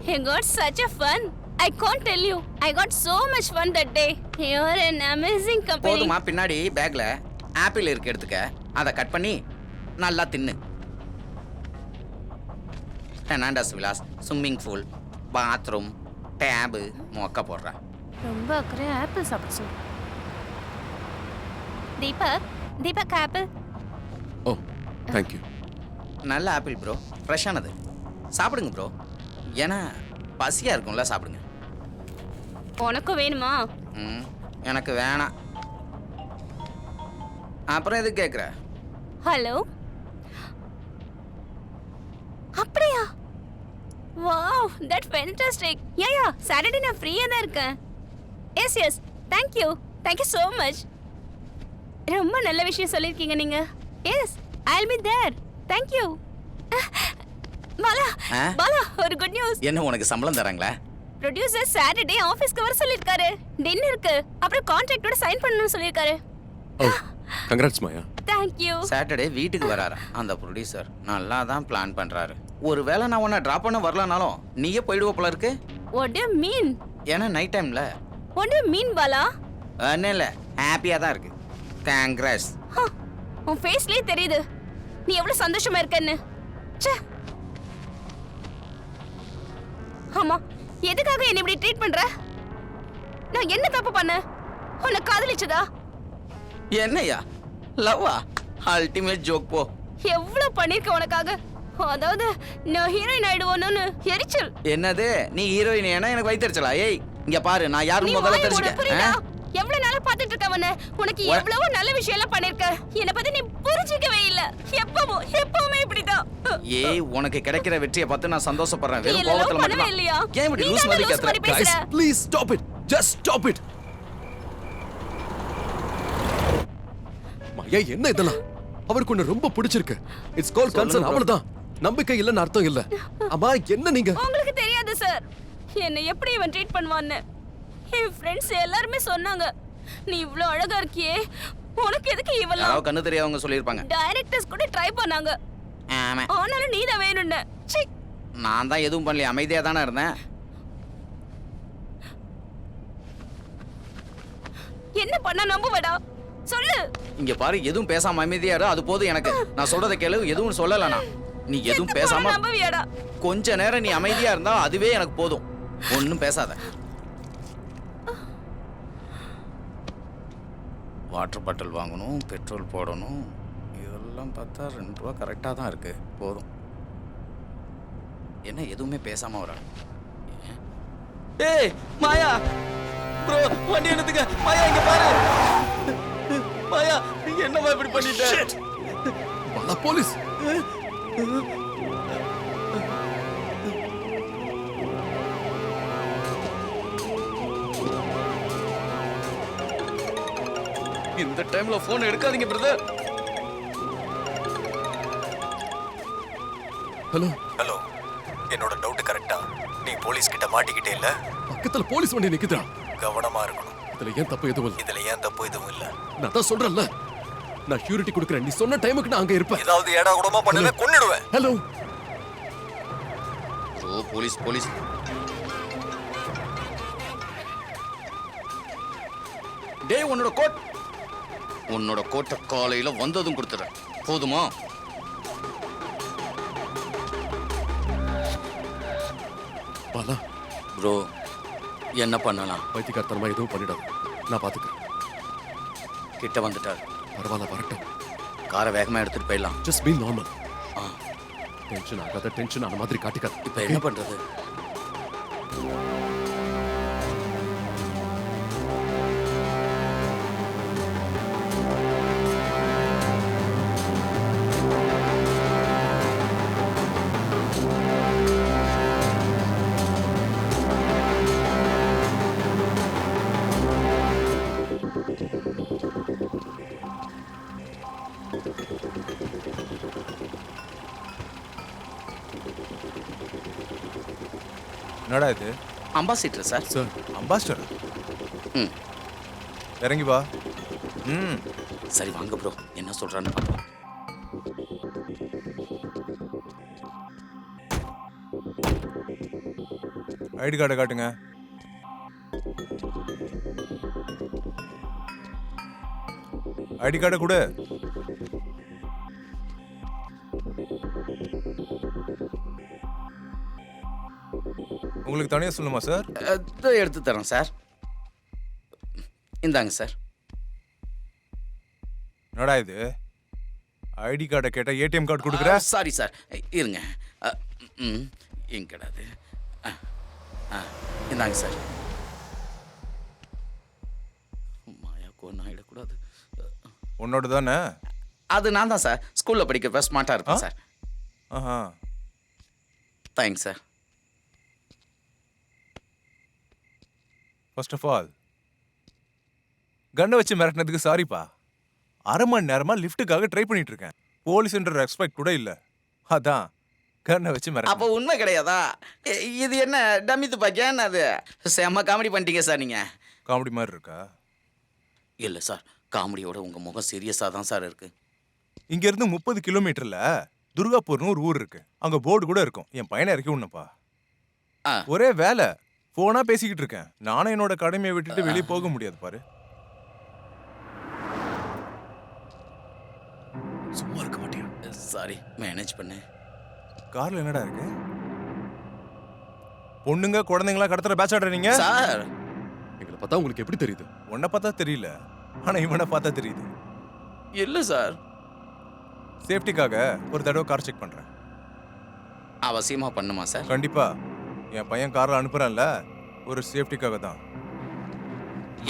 You got such a fun. I can't tell you. I got so much fun that day. You're an amazing company. போதுமா, பின்னாடி பேக்ல ஆப்பிள் இருக்கு, எடுத்துக்க. அதை கட் பண்ணி நல்லா தின்னு. Fernandez villas, swimming pool, bathroom, டேபு, மொக்க போடுறா. ரொம்ப அக்கறை ஆப்பிள் சாப்பிட சொல்லு. தீபக் ஆப்பிள். Oh thank you. நல்ல ஆப்பிள் ப்ரோ, ஃப்ரெஷ்ஷானது. சாப்பிடுங்க ப்ரோ, ஏன்னா பசியாக இருக்கும்ல, சாப்பிடுங்க. உனக்கும் வேணுமா? எனக்கு வேணாம். அப்புறம் எதுக்கு கேட்குற? ஹலோ, அப்படியா? Wow, that fantastic. Yeah Saturday நான் ஃப்ரீயாக தான் இருக்கேன். Yes thank you so much. ரொம்ப நல்ல விஷயம் சொல்லியிருக்கீங்க நீங்கள். Yes I will be there. Thank you. Bala, ஒரு குட் நியூஸ். என்ன, உனக்கு சம்பளம் தராங்களா? ப்ரொடியூசர் சாட்டர்டே ஆபீஸ்க்கு வர சொல்லிருக்காரு. டின்னருக்கு அப்புறம் கான்ட்ராக்டோட சைன் பண்ணனும் சொல்லிருக்காரு. Oh congrats Maya. Thank you. Saturday வீட்டுக்கு வராரா அந்த ப்ரொடியூசர்? நல்லா தான் பிளான் பண்றாரு. ஒருவேளை நான் உன்னை டிராப் பண்ண வரலனாலும் நீயே போயிடுவ போல இருக்கு. What do you mean? ஏன்னா நைட் டைம்ல. What do you mean Bala? இல்ல, ஹாப்பியா தான் இருக்கு. கங்க்ராட்ஸ். உன் ஃபேஸ்லயே தெரியுது நீ எவ்வளவு சந்தோஷமா இருக்கன்னு. ச்சே. ஆமா, எதுக்காக என்ன இப்படி ட்ரீட் பண்ற? நான் என்ன தப்பு பண்ண? உன்னை காதலிச்சதா? என்னையா லவ்வா? அல்டிமேட் ஜோக் போ. எவ்வளவு பண்ணிருக்க உனக்காக. அதாவது நான் ஹீரோயின் ஆயிடுவோன்னு எரிச்சல். என்னது, நீ ஹீரோயின்? ஏன்னா எனக்கு வயித்தெரிச்சலா? ஏய் இங்க பாரு, நான் யாரும் முதல்ல தெரிஞ்சுக்க. எவ்வளவு நாளா பாத்துட்டு இருக்கவன, உனக்கு எவ்வளவு நல்ல விஷயம் எல்லாம் பண்ணிருக்க. என்ன பத்தி நீ புரிஞ்சிக்கவே இல்ல. எப்பவுமே இப்படிதான். ஏய், உனக்கு கிடைக்கிற வெற்றியை பார்த்து நான் சந்தோஷப்படுறேன். வெறும் கோவத்துல மட்டும் இல்லையா? ஏன் இப்படி லூஸ் மாதிரி கத்துற? Guys, please stop it. Just stop it. மாயா, என்ன இதெல்லாம்? அவருக்கு உன்னை ரொம்ப பிடிச்சிருக்கு. It's called concern. அவ்வளவுதான். நம்பிக்கை இல்லைன்னு அர்த்தம் இல்ல. அம்மா, என்ன நீங்க? உங்களுக்கு தெரியாது சார் என்ன எப்படி இவன் ட்ரீட் பண்ணுவான்னு. என் ஃப்ரெண்ட்ஸ் எல்லாருமே சொன்னாங்க, நீ இவ்ளோ அழகா இருக்கியே, உனக்கு எதுக்கு இவெல்லாம்? யாரோ கண்ணு தெரியாதவங்க சொல்லிருப்பாங்க. டைரக்டர்ஸ் கூட ட்ரை பண்ணாங்க. ஆமா, ஆனாலும் நீ தான் வேணும்னு. சீ, நான் தான் எதுவும் பண்ணல, அமைதியா தானே இருந்தேன். என்ன பண்ண நம்புவடா? சொல்லு. இங்க பாரு, எதுவும் பேசாம அமைதியா இரு, அது போதும் எனக்கு. நான் சொல்றதை கேளு, எதுவும் சொல்லலனா. நீ எதுவும் பேசாம நம்புவியாடா? கொஞ்ச நேரம் நீ அமைதியா இருந்தா அதுவே எனக்கு போதும். ஒன்னும் பேசாத. வாட்டர் பாட்டில் வாங்கணும், பெட்ரோல் போடணும், இதெல்லாம் பார்த்தா 2 ரூபா கரெக்டாக தான் இருக்கு. போதும். என்ன எதுவுமே பேசாம வர? ஏய் மாயா ப்ரோ, வண்டி எடுத்துக்க. மாயா இங்க பாரு. மாயா, என்னவா இப்படி பண்ணிட்ட? பாலா, போலீஸ். இந்த டைம்ல போன் எடுக்காதீங்க பிரதர். ஹலோ ஹலோ, என்னோட டவுட் கரெக்டா? நீ போலீஸ் கிட்ட மாட்டிக்கிட்டே இல்ல? பக்கத்துல போலீஸ் வண்டி நிக்குதா? கவனமா இருக்கணும். இதுல ஏன் தப்பு எதுவும் இல்ல. இதுல ஏன் தப்பு எதுவும் இல்ல. நான் தான் சொல்றேன்ல, நான் ஷூரிட்டி கொடுக்குறேன். நீ சொன்ன டைமுக்கு நான் அங்க இருப்பேன். ஏதாவது ஏடா கூடமா பண்ணல கொன்னிடுவேன். ஹலோ. ஓ போலீஸ் போலீஸ். டேய், உன்னோட கோட்டை காலையில வந்ததும் கொடுத்துறேன். போதுமா? பாலா ப்ரோ, என்ன பண்ணலாம்? பைத்தியக்காரத்தனமா எதுவும் பண்ணிடாது, நான் பாத்துக்கிறேன். கிட்ட வந்துட்டார். பரவாயில்ல, வரட்டும். காரை வேகமா எடுத்துட்டு போயிடலாம். ஜஸ்ட் பீ நார்மல். டென்ஷன் ஆகாத, டென்ஷன் ஆன மாதிரி காட்டிக்காத. இப்போ என்ன பண்றது? என்னடா இது? Ambassador sir. Sir Ambassador. ம் இறங்கி வா. சரி வாங்க ப்ரோ, என்ன சொல்றான்னு பார்க்கலாம். ஐடி கார்டை காட்டுங்க. ஐடி கார்டை கொடு. உங்களுக்கு தனியாக சொல்லணுமா சார்? எடுத்து தரேன் சார். இந்தாங்க சார். என்னடா இது? ஐடி கார்டை கேட்டால் ஏடிஎம் கார்டு கொடுக்குற? சாரி சார், இருங்க. எங்கடா அது? இந்தாங்க சார். மாயா கோன் ஆகிடக்கூடாது. உன்னோட தானே? அது நான் தான் சார். ஸ்கூலில் படிக்கிறப்ப ஸ்மார்ட்டாக இருப்பேன் சார். ஆஹா. Thanks sir. First of all கண்ணை வச்சு மிரட்டினதுக்கு சாரிப்பா. அரை மணி நேரமாக லிஃப்ட்டுக்காக ட்ரை பண்ணிட்டு இருக்கேன். போலீஸ்ன்ற ரெஸ்பெக்ட் கூட இல்லை. அதான் கண்ணை வச்சு மிரட்ட. அப்போ உண்மை கிடையாதா? இது என்ன டம்மி துப்பாக்கியா என்ன? அது செம்ம காமெடி பண்ணிட்டீங்க சார் நீங்கள். காமெடி மாதிரி இருக்கா? இல்லை சார், காமெடியோட உங்கள் முகம் சீரியஸாக தான் சார் இருக்கு. இங்கேருந்து 30 கிலோமீட்டரில் துர்காப்பூர்னு ஒரு ஊர் இருக்கு. அங்கே போர்டு கூட இருக்கும். என் பையனை இறக்கி விடணும்ப்பா. ஒரே வேலை, ஃபோனா பேசிக்கிட்டு இருக்கேன். நானும் என்னோட கடமையை விட்டுட்டு வெளியே போக முடியாது பாரு. சும்மா இருக்க மாட்டியா? சாரி, மேனேஜ் பண்ணு. கார்ல என்னடா இருக்கு? பொண்ணுங்க குழந்தைங்களா கடத்துற பேட்ச் ஆடுறீங்க சார். எங்களை பார்த்தா உங்களுக்கு எப்படி தெரியுது? உன்னை பார்த்தா தெரியல, ஆனா இவனை பார்த்தா தெரியுது. இல்லை சார், சேஃப்டிக்காக ஒரு தடவை கார் செக் பண்றேன். அவசியமா பண்ணுமா சார்? கண்டிப்பா. என் பையன் கார்ல அனுப்புறான்ல, ஒரு சேஃப்டிக்காக தான்.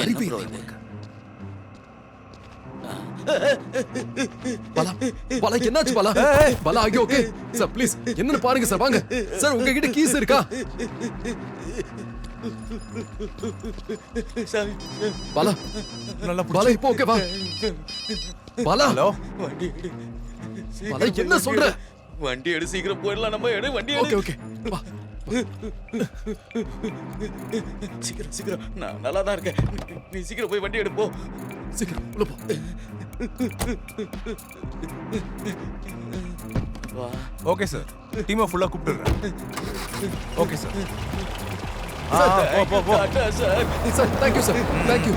என்ன ப்ரோ இது? பாலா, பாலா என்னாச்சு பாலா? பாலா ஆகி ஓகே சார், ப்ளீஸ் என்னன்னு பாருங்க சார். வாங்க சார், உங்ககிட்ட கீஸ் இருக்கா? பாலா நல்லா பாலா இப்போ ஓகே வா. பாலா ஹலோ, பாலா என்ன சொல்ற? வண்டி எடு, சீக்கிரம் போயிடலாம். நம்ம எடு வண்டி. ஓகே ஓகே வா. சீக்கிரம் சீக்கிரம், நான் நல்லா தான் இருக்கேன். நீ சீக்கிரம் போய் வண்டி எடுப்போ. சீக்கிரம் உள்ள போ. ஓகே சார், டீமை ஃபுல்லா கூப்பிட்டுறேன். Okay sir. போ போ sir. Sir thank you sir, thank you.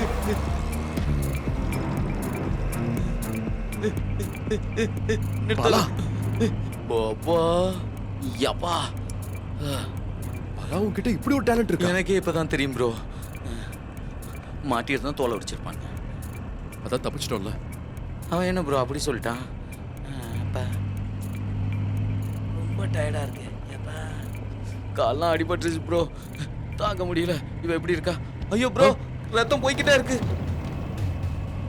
Bala பாபா யப்பா, பாலா உன்கிட்ட இப்படி ஒரு டேலண்ட் இருக்கு. எனக்கே இப்பதான் தெரியும் ப்ரோ. மாட்டியிருந்தா தோலை உடிச்சிருப்பாங்க. அதான் தப்பிச்சிட்டோம்ல. அவன் என்ன ப்ரோ அப்படி சொல்லிட்டான்? ரொம்ப டயர்டா இருக்கு. கால்லாம் அடிபட்டுருச்சு ப்ரோ, தாங்க முடியல. இவ எப்படி இருக்கா? ஐயோ ப்ரோ, ரத்தம் போய்கிட்டே இருக்கு.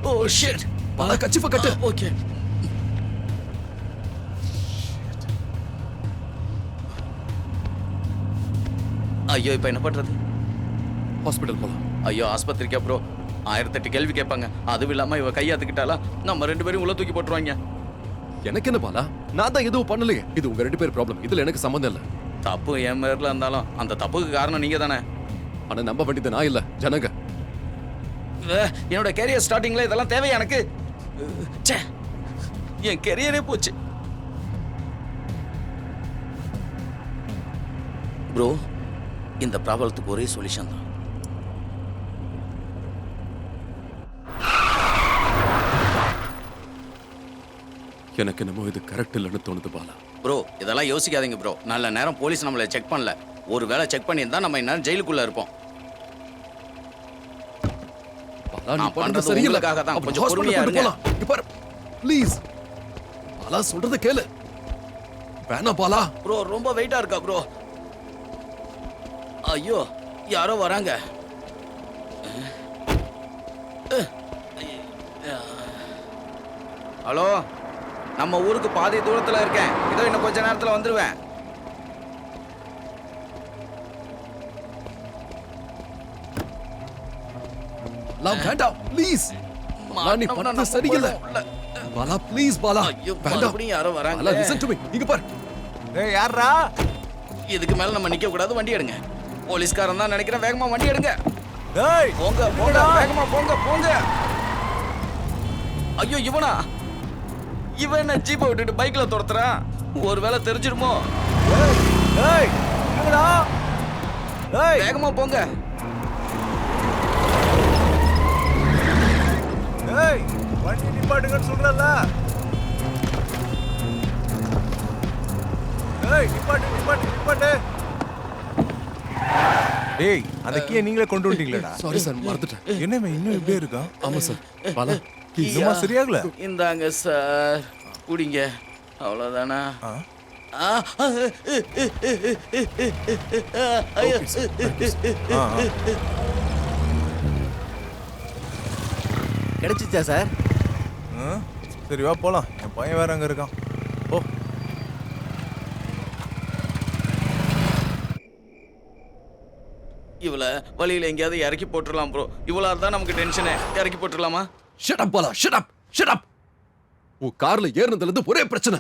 Oh shit. பாலா கச்சிஃப கட்டு. ஓகே. ஐயோ இப்போ என்ன பண்றது? ஹாஸ்பிடல் போலாம். ஐயோ ஆஸ்பத்திரிக்கா ப்ரோ? 1008 கேள்வி கேட்பாங்க. அதுவும் இல்லாம இவ கையாத்துக்கிட்டாலா நம்ம 2 பேரும் உள்ள தூக்கி போட்டுருவாங்க. எனக்கு என்ன பாலா, நான் தான் எதுவும் பண்ணலையே. இது உங்க 2 பேர் ப்ராப்ளம். இதுல எனக்கு சம்பந்தம் இல்லை. தப்பு என் மேல இருந்தாலும் அந்த தப்புக்கு காரணம் நீங்க தானே. ஆனா நம்ப வேண்டியது நான் இல்ல, ஜனங்க. என்னோட கேரியர் ஸ்டார்டிங்ல இதெல்லாம் தேவையா எனக்கு? ச்சே, என் கேரியரே போச்சு ப்ரோ. இந்த ப்ராப்ளத்துக்கு ஒரே சொல்யூஷன் தான். எனக்கு என்னமோ இது கரெக்ட் இல்லைன்னு தோணுது பாலா. ப்ரோ இதெல்லாம் யோசிக்காதீங்க ப்ரோ. நல்ல நேரம் போலீஸ் நம்மளை செக் பண்ணல. ஒரு வேளை செக் பண்ணியிருந்தா நம்ம இன்னும் ஜெயிலுக்குள்ள இருப்போம். பாலா நீ நான் பண்றது பண்றது சரியில்லை. உங்களுக்காக தான். அப்ப கொஞ்சம் hospital பொறுமையா கொண்டு இருங்க. போலாம். இப்ப ப்ளீஸ் பாலா சொல்றத கேளு. வேணா பாலா. ப்ரோ ரொம்ப வெயிட்டா இருக்கா ப்ரோ? ஐயோ யாரோ வராங்க. ஹலோ, நம்ம ஊருக்கு பாதி தூரத்துல இருக்கேன். இதோ இன்னும் கொஞ்ச நேரத்துல வந்துருவேன். வேண்டாம் ப்ளீஸ். நீ பண்றது சரியில்லை. பாலா ப்ளீஸ் பாலா ஐயோ வேண்டாம் மறுபடியும் யாரோ பாலா வராங்க. லிசன் டு மீ இங்க பார். ஏய் யாரா? இதுக்கு மேல நம்ம நிக்க கூடாது, வண்டி எடுங்க. போலீஸ்காரன் தான் நினைக்கிறேன், வேகமா வண்டி எடுங்க. டேய் போங்க போங்க வேகமா போங்க போங்க. ஐயோ இவனா? இவன் என்ன ஜீப்பை விட்டுட்டு பைக்ல துரத்துறான்? ஒருவேளை தெரிஞ்சிடுமோ? டேய் என்னடா? டேய் வேகமா போங்க. டேய் வண்டி நிப்பாட்டுங்கன்னு சொல்றல. டேய் நிப்பாட்டு. டேய் அந்த கீயை நீங்களே கொண்டு வந்துட்டீங்களா? சாரி சார் மறந்துட்டேன். என்ன இவன் இன்னும் இப்படியே இருக்கான்? ஆமா சார் பாலா இன்னுமா சரியாகல? இந்தாங்க சார், குடிங்க. அவ்வளவுதானா? கிடைச்சிச்சா சார்? சரி வா போலாம். என் பையன் வேற அங்க இருக்கான். ஓ இவள வழியில எங்கேயாவது இறக்கி போட்டுடலாம் ப்ரோ. இவ்வளோ தான் நமக்கு டென்ஷனு. இறக்கி போட்டுடலாமா? Shut up Bala shut up. உன் கார்ல ஏறினதுல இருந்து ஒரே பிரச்சனை.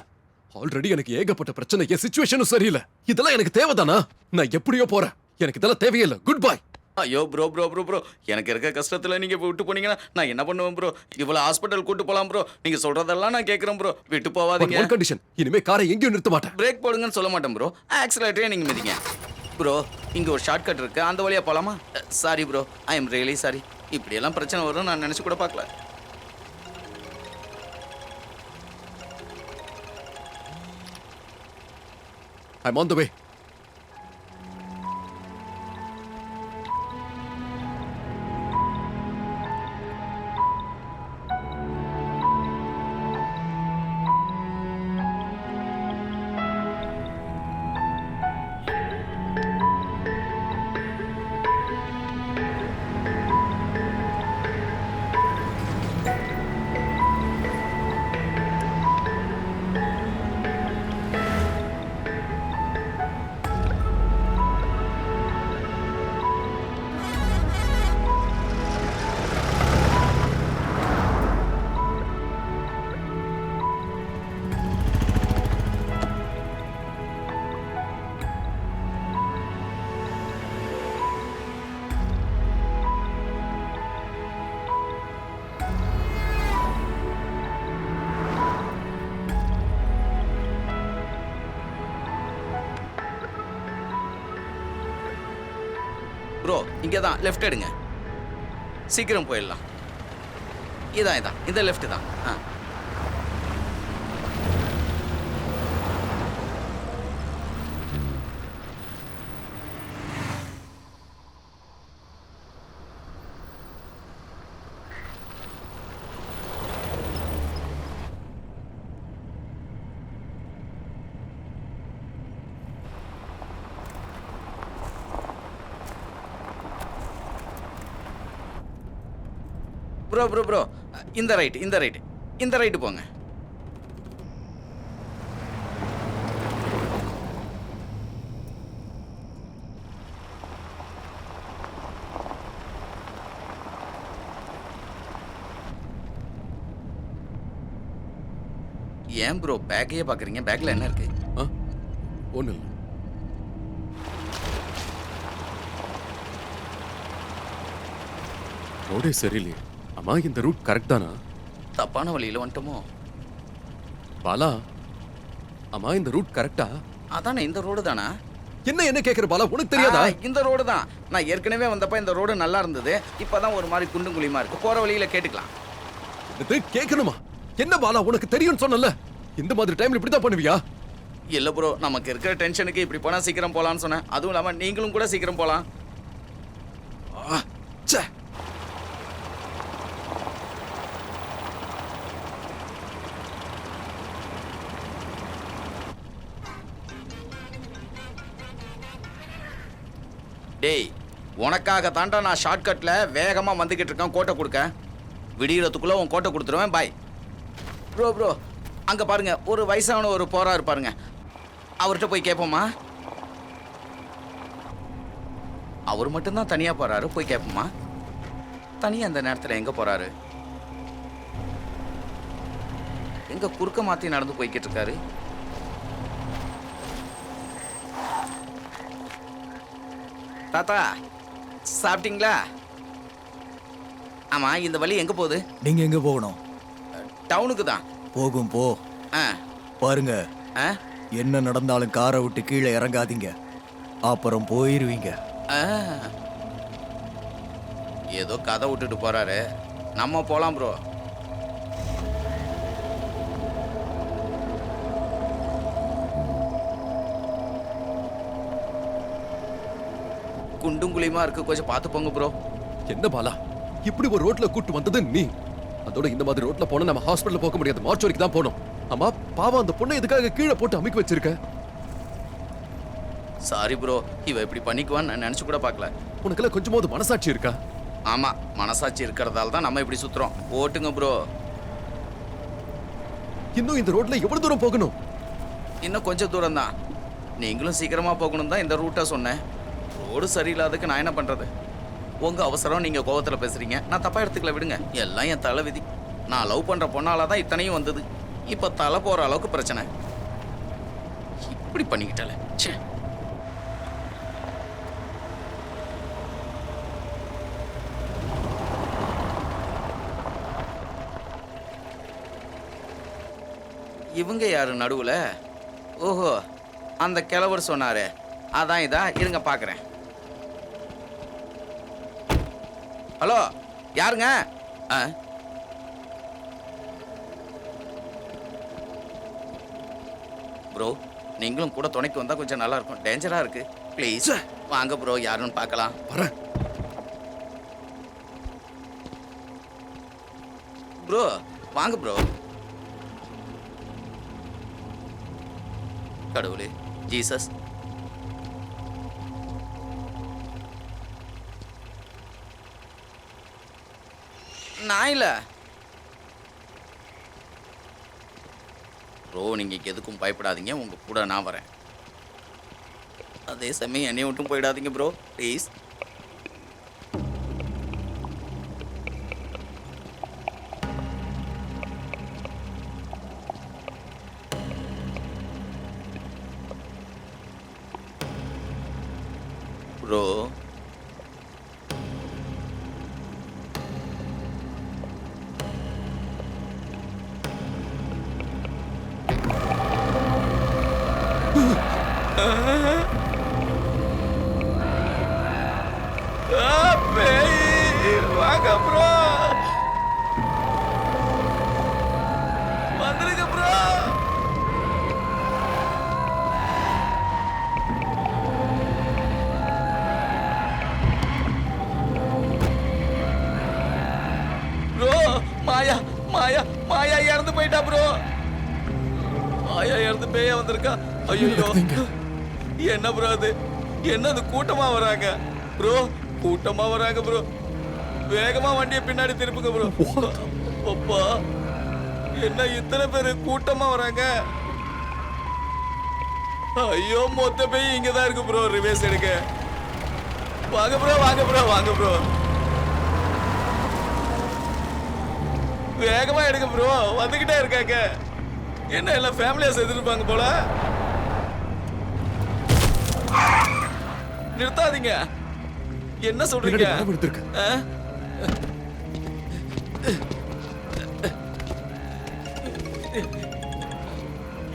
ஆல்ரெடி எனக்கு ஏகப்பட்ட பிரச்சனை. என் சிச்சுவேஷனும் சரியில்லை. இதெல்லாம் எனக்கு தேவைதானா? நான் எப்படியோ போறேன். எனக்கு இதெல்லாம் தேவையில்லை. Good bye. ஐயோ ப்ரோ ப்ரோ ப்ரோ ப்ரோ, எனக்கு இருக்க கஷ்டத்துல நீங்க விட்டு போனீங்கன்னா நான் என்ன பண்ணுவேன் ப்ரோ? இவ்வளோ ஹாஸ்பிட்டல் கூட்டு போலாம் ப்ரோ. நீங்க சொல்றதெல்லாம் நான் கேட்குறேன் ப்ரோ. விட்டு போவாதீங்க. ஒன் கண்டிஷன், இனிமே காரை எங்கேயும் நிறுத்த மாட்டேன். பிரேக் போடுங்கன்னு சொல்ல மாட்டேன் ப்ரோ. ஆக்சிலேட்டரே நீங்க மிதிங்க ப்ரோ. இங்க ஒரு ஷார்ட் கட் இருக்கு, அந்த வழியா போலாமா? Sorry bro, I am really sorry. இப்படியெல்லாம் பிரச்சனை வரும் நான் நினைச்சு கூட பார்க்கல. I'm on the way. Bro இங்கே தான் லெஃப்ட் எடுங்க, சீக்கிரம் போயிடலாம். இதான் இந்த லெஃப்ட் தான். ப்ரோ ப்ரோ ப்ரோ, இந்த ரைட்டு போங்க. ஏன் ப்ரோ பேக்கையே பார்க்குறீங்க? பேக்கில் என்ன இருக்கு? ஒன்றும் இல்லை. ரோடே சரியில்லையே. அம்மா இந்த ரூட் கரெக்ட் தானா? தப்பான வழியில் வந்துட்டோமோ? பாலா அம்மா இந்த ரூட் கரெக்டா? அதானே இந்த ரோடு தானா? என்ன கேட்குற பாலா, உனக்கு தெரியாதா? இந்த ரோடு தான். நான் ஏற்கனவே வந்தப்ப இந்த ரோடு நல்லா இருந்தது. இப்போதான் ஒரு மாதிரி குண்டும் குழியுமா இருக்கு. போற வழியில கேட்டுக்கலாம். இது கேட்கணுமா? என்ன பாலா, உனக்கு தெரியும்னு சொன்னல. இந்த மாதிரி டைம்ல இப்படி தான் பண்ணுவியா? இல்ல ப்ரோ, நமக்கு இருக்கிற டென்ஷனுக்கு இப்படி போனா சீக்கிரம் போலான்னு சொன்னேன். அதுவும் இல்லாம நீங்களும் கூட சீக்கிரம் போலாம். ச்சே. டேய், உனக்காக தாண்டா நான் ஷார்ட்கட்ல வேகமா வந்துகிட்டு இருக்கேன். கோட்டை கொடுக்க விடியறதுக்குள்ள உன் கோட்டை கொடுத்துருவேன். Bye bro. ப்ரோ அங்க பாருங்க, ஒரு வயசான ஒரு போறாரு பாருங்க. அவர்கிட்ட போய் கேட்போமா? அவர் மட்டும்தான் தனியா போறாரு, போய் கேட்போமா? தனியா அந்த நேரத்தில் எங்க போறாரு? எங்க குறுக்க மாத்தி நடந்து போய்கிட்டு இருக்காரு? தாத்தா சாப்பிட்டீங்களா? ஆமா, இந்த வழி எங்க போகுது? நீங்க எங்க போகணும்? டவுனுக்கு தான். போகும் போ. ஆ, பாருங்க, என்ன நடந்தாலும் காரை விட்டு கீழே இறங்காதீங்க, அப்புறம் போயிருவீங்க. ஆ. ஏதோ கதை விட்டுட்டு போறாரு. நம்ம போலாம் ப்ரோ. குண்டும் குழியுமா இருக்கு, கொஞ்சம் பார்த்து போங்க ப்ரோ. என்ன பாலா, இப்படி ஒரு ரோட்ல கூட்டு வந்தது நீ? அதோட இந்த மாதிரி ரோட்ல போனா நம்ம ஹாஸ்பிடல்ல போக முடியாது, மார்ச்சுவரிக்கு தான் போகணும். ஆமா, பாவம் அந்த பொண்ணை எதுக்காக கீழே போட்டு அமைக்க வச்சிருக்க? சாரி ப்ரோ, இவ இப்படி பண்ணிக்குவான்னு நான் நினைச்சு கூட பார்க்கல. உனக்கெல்லாம் கொஞ்சமாவது மனசாட்சி இருக்கா? ஆமா, மனசாட்சி இருக்கிறதால தான் நம்ம இப்படி சுத்துறோம். ஓட்டுங்க ப்ரோ. இன்னும் இந்த ரோட்ல எவ்வளவு தூரம் போகணும்? இன்னும் கொஞ்சம் தூரம் தான். நீங்களும் சீக்கிரமா போகணும் தான் இந்த ரூட்டை சொன்னேன். ரோடு சரியில்லாததுக்கு நான் என்ன பண்றது? உங்க அவசரம், நீங்க கோவத்துல பேசுறீங்க, நான் தப்பா எடுத்துக்கல, விடுங்க. எல்லாம் என் தலை விதி. நான் லவ் பண்ற பொண்ணால தான் இத்தனையும் வந்தது. இப்ப தலை போற அளவுக்கு பிரச்சனை. இப்படி பண்ணிக்கிட்டால. ச்சே. இவங்க யாரு நடுவுல? ஓஹோ, அந்த கிழவர் சொன்னாரு. அதான் இதா, இருங்க பாக்குறேன். ஹலோ, யாருங்க? ப்ரோ, நீங்களும் கூட துணைக்கு வந்தா கொஞ்சம் நல்லா இருக்கும். டேஞ்சரா இருக்கு. ப்ளீஸ் வாங்க ப்ரோ, யாருன்னு பார்க்கலாம். வரேன் ப்ரோ, வாங்க ப்ரோ. கடவுளே, ஜீசஸ். நான் இல்ல ப்ரோ, நீங்க எதுக்கும் பயப்படாதீங்க, உங்க கூட நான் வரேன். அதே சமயம் என்னைய விட்டும் போயிடாதீங்க ப்ரோ, ப்ளீஸ். ப்ரோ, வாங்க ப்ரோ, வந்துருங்க ப்ரோ. ப்ரோ, மாயா மாயா மாயா இறந்து போயிட்டா ப்ரோ. மாயா இறந்து பேயா வந்திருக்கா. ஐயோ, என்ன ப்ரோ அது? என்னது, கூட்டமா வராங்க ப்ரோ, கூட்டமா வராங்க ப்ரோ. வேகமா வண்டியை பின்னாடி திருப்புங்க ப்ரோ. அப்பா, என்ன இத்தனை பேரு கூட்டமா வராங்க? ஐயோ, மொத்த பேய் இங்கதான் இருக்கு ப்ரோ. ரிவேஸ் எடுக்க வாங்க ப்ரோ, வாங்க ப்ரோ, வாங்க ப்ரோ. வேகமா எடுக்க ப்ரோ, வந்துகிட்டே இருக்காங்க. என்ன எல்லாம் ஃபேமிலியா சேர்த்துருப்பாங்க போல. நிறுத்தாதீங்க. என்ன சொல்றீங்க?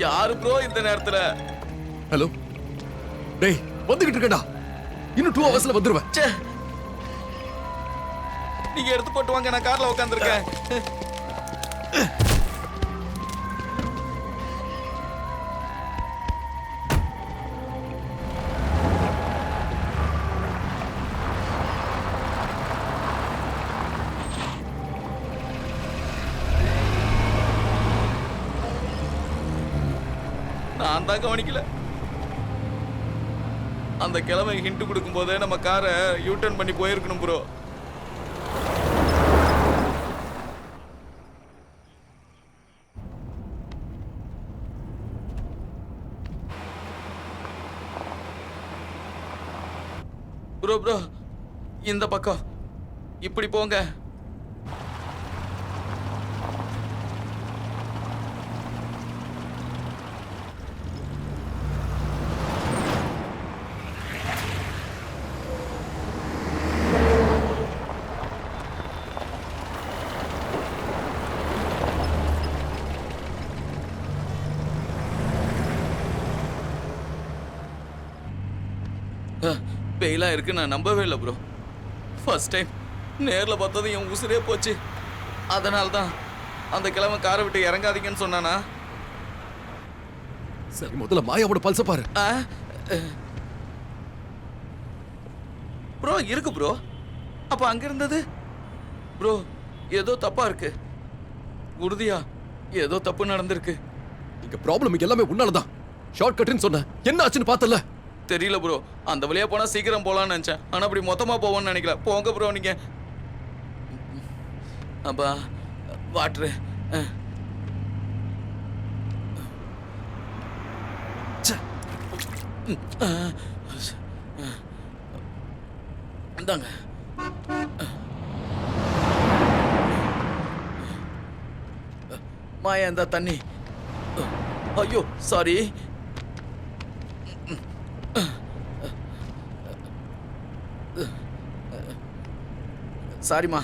யாரு ப்ரோ இந்த நேரத்துல? ஹலோ, டேய், வந்துகிட்டு இருக்கேன்டா. இன்னும் 2 ஹவர்ஸ்ல வந்துருவேன். நீங்க எடுத்து போட்டு வாங்க, நான் கார்ல உட்கார்ந்திருக்கேன். நான் தான் கவனிக்கல. அந்த கிழமை ஹிண்ட் கொடுக்கும் போதே நம்ம காரை யூட்டர்ன் பண்ணி போயிருக்கணும் ப்ரோ. ப்ரோ ப்ரோ, இந்த பக்கம் இப்படி போங்க. பேய்லாம் இருக்கு நான் நம்பவே இல்லை ப்ரோ. ஃபர்ஸ்ட் டைம் நேரில் பார்த்ததும் என் உசுரே போச்சு. அதனால தான் அந்த கிழமை காரை விட்டு இறங்காதீங்கன்னு சொன்னானா. சரி, முதல்ல மாயாவோட பல்ச பாரு. ப்ரோ இருக்கு ப்ரோ. அப்ப அங்க இருந்தது ப்ரோ ஏதோ தப்பா இருக்கு. உறுதியா ஏதோ தப்பு நடந்திருக்கு. இங்க ப்ராப்ளம் எல்லாமே உன்னாலதான். ஷார்ட் கட்னு சொன்ன, என்ன ஆச்சுன்னு பார்த்தல? தெரியல ப்ரோ. அந்த வழியா போனா சீக்கிரம் போலாம்னு நினைச்சேன். ஆனா அப்படி மொத்தமா போவோம்னு நினைக்கல. போங்க ப்ரோ நீங்க. அப்பா வாட்ரு இந்தாங்க. மாயா இந்த தண்ணி. ஐயோ சாரி. சாரிம்மா.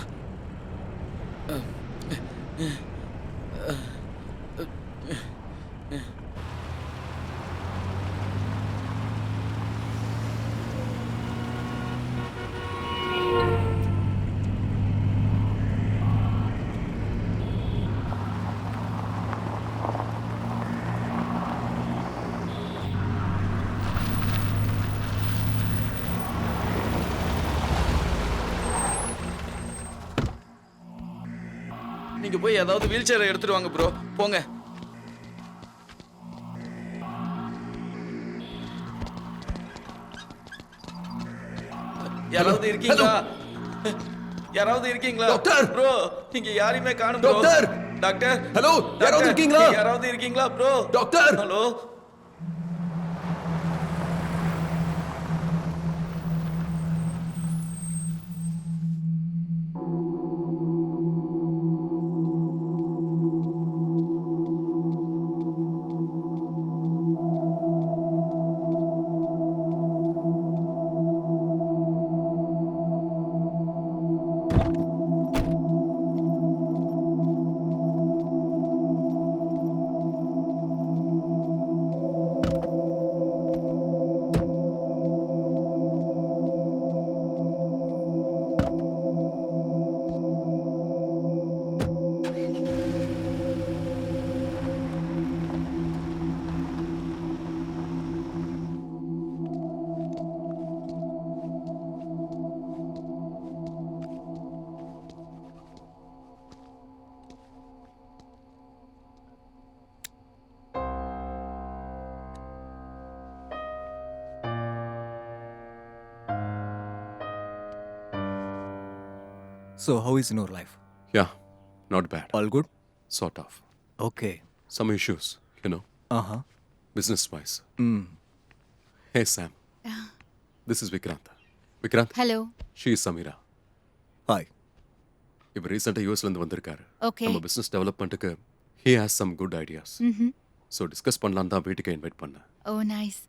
நீங்க போய் ஏதாவது வீல் சேரை எடுத்துட்டு வாங்க ப்ரோ. போங்க. யாராவது இருக்கீங்களா? யாராவது இருக்கீங்களா? டாக்டர் ப்ரோ இங்க யாரையுமே காணோம் ப்ரோ. டாக்டர் டாக்டர் ஹலோ, யாராவது இருக்கீங்களா? யாராவது இருக்கீங்களா bro? Doctor hello. So, how is your life? Yeah, not bad. All good? Sort of. Okay. Some issues, you know, Uh-huh. business-wise. Mm. Hey, Sam. This is Vikrant. Vikrant, hello. she is Samira. Hi. இப்போ ரீசெண்டாக யூஎஸ்லேருந்து வந்திருக்காரு. Okay. நம்ம business டெவலப்மெண்ட்டுக்கு he has some good ideas. So discuss பண்ணலான்னு தான் வீட்டுக்கு invite பண்ணேன். ஓ nice.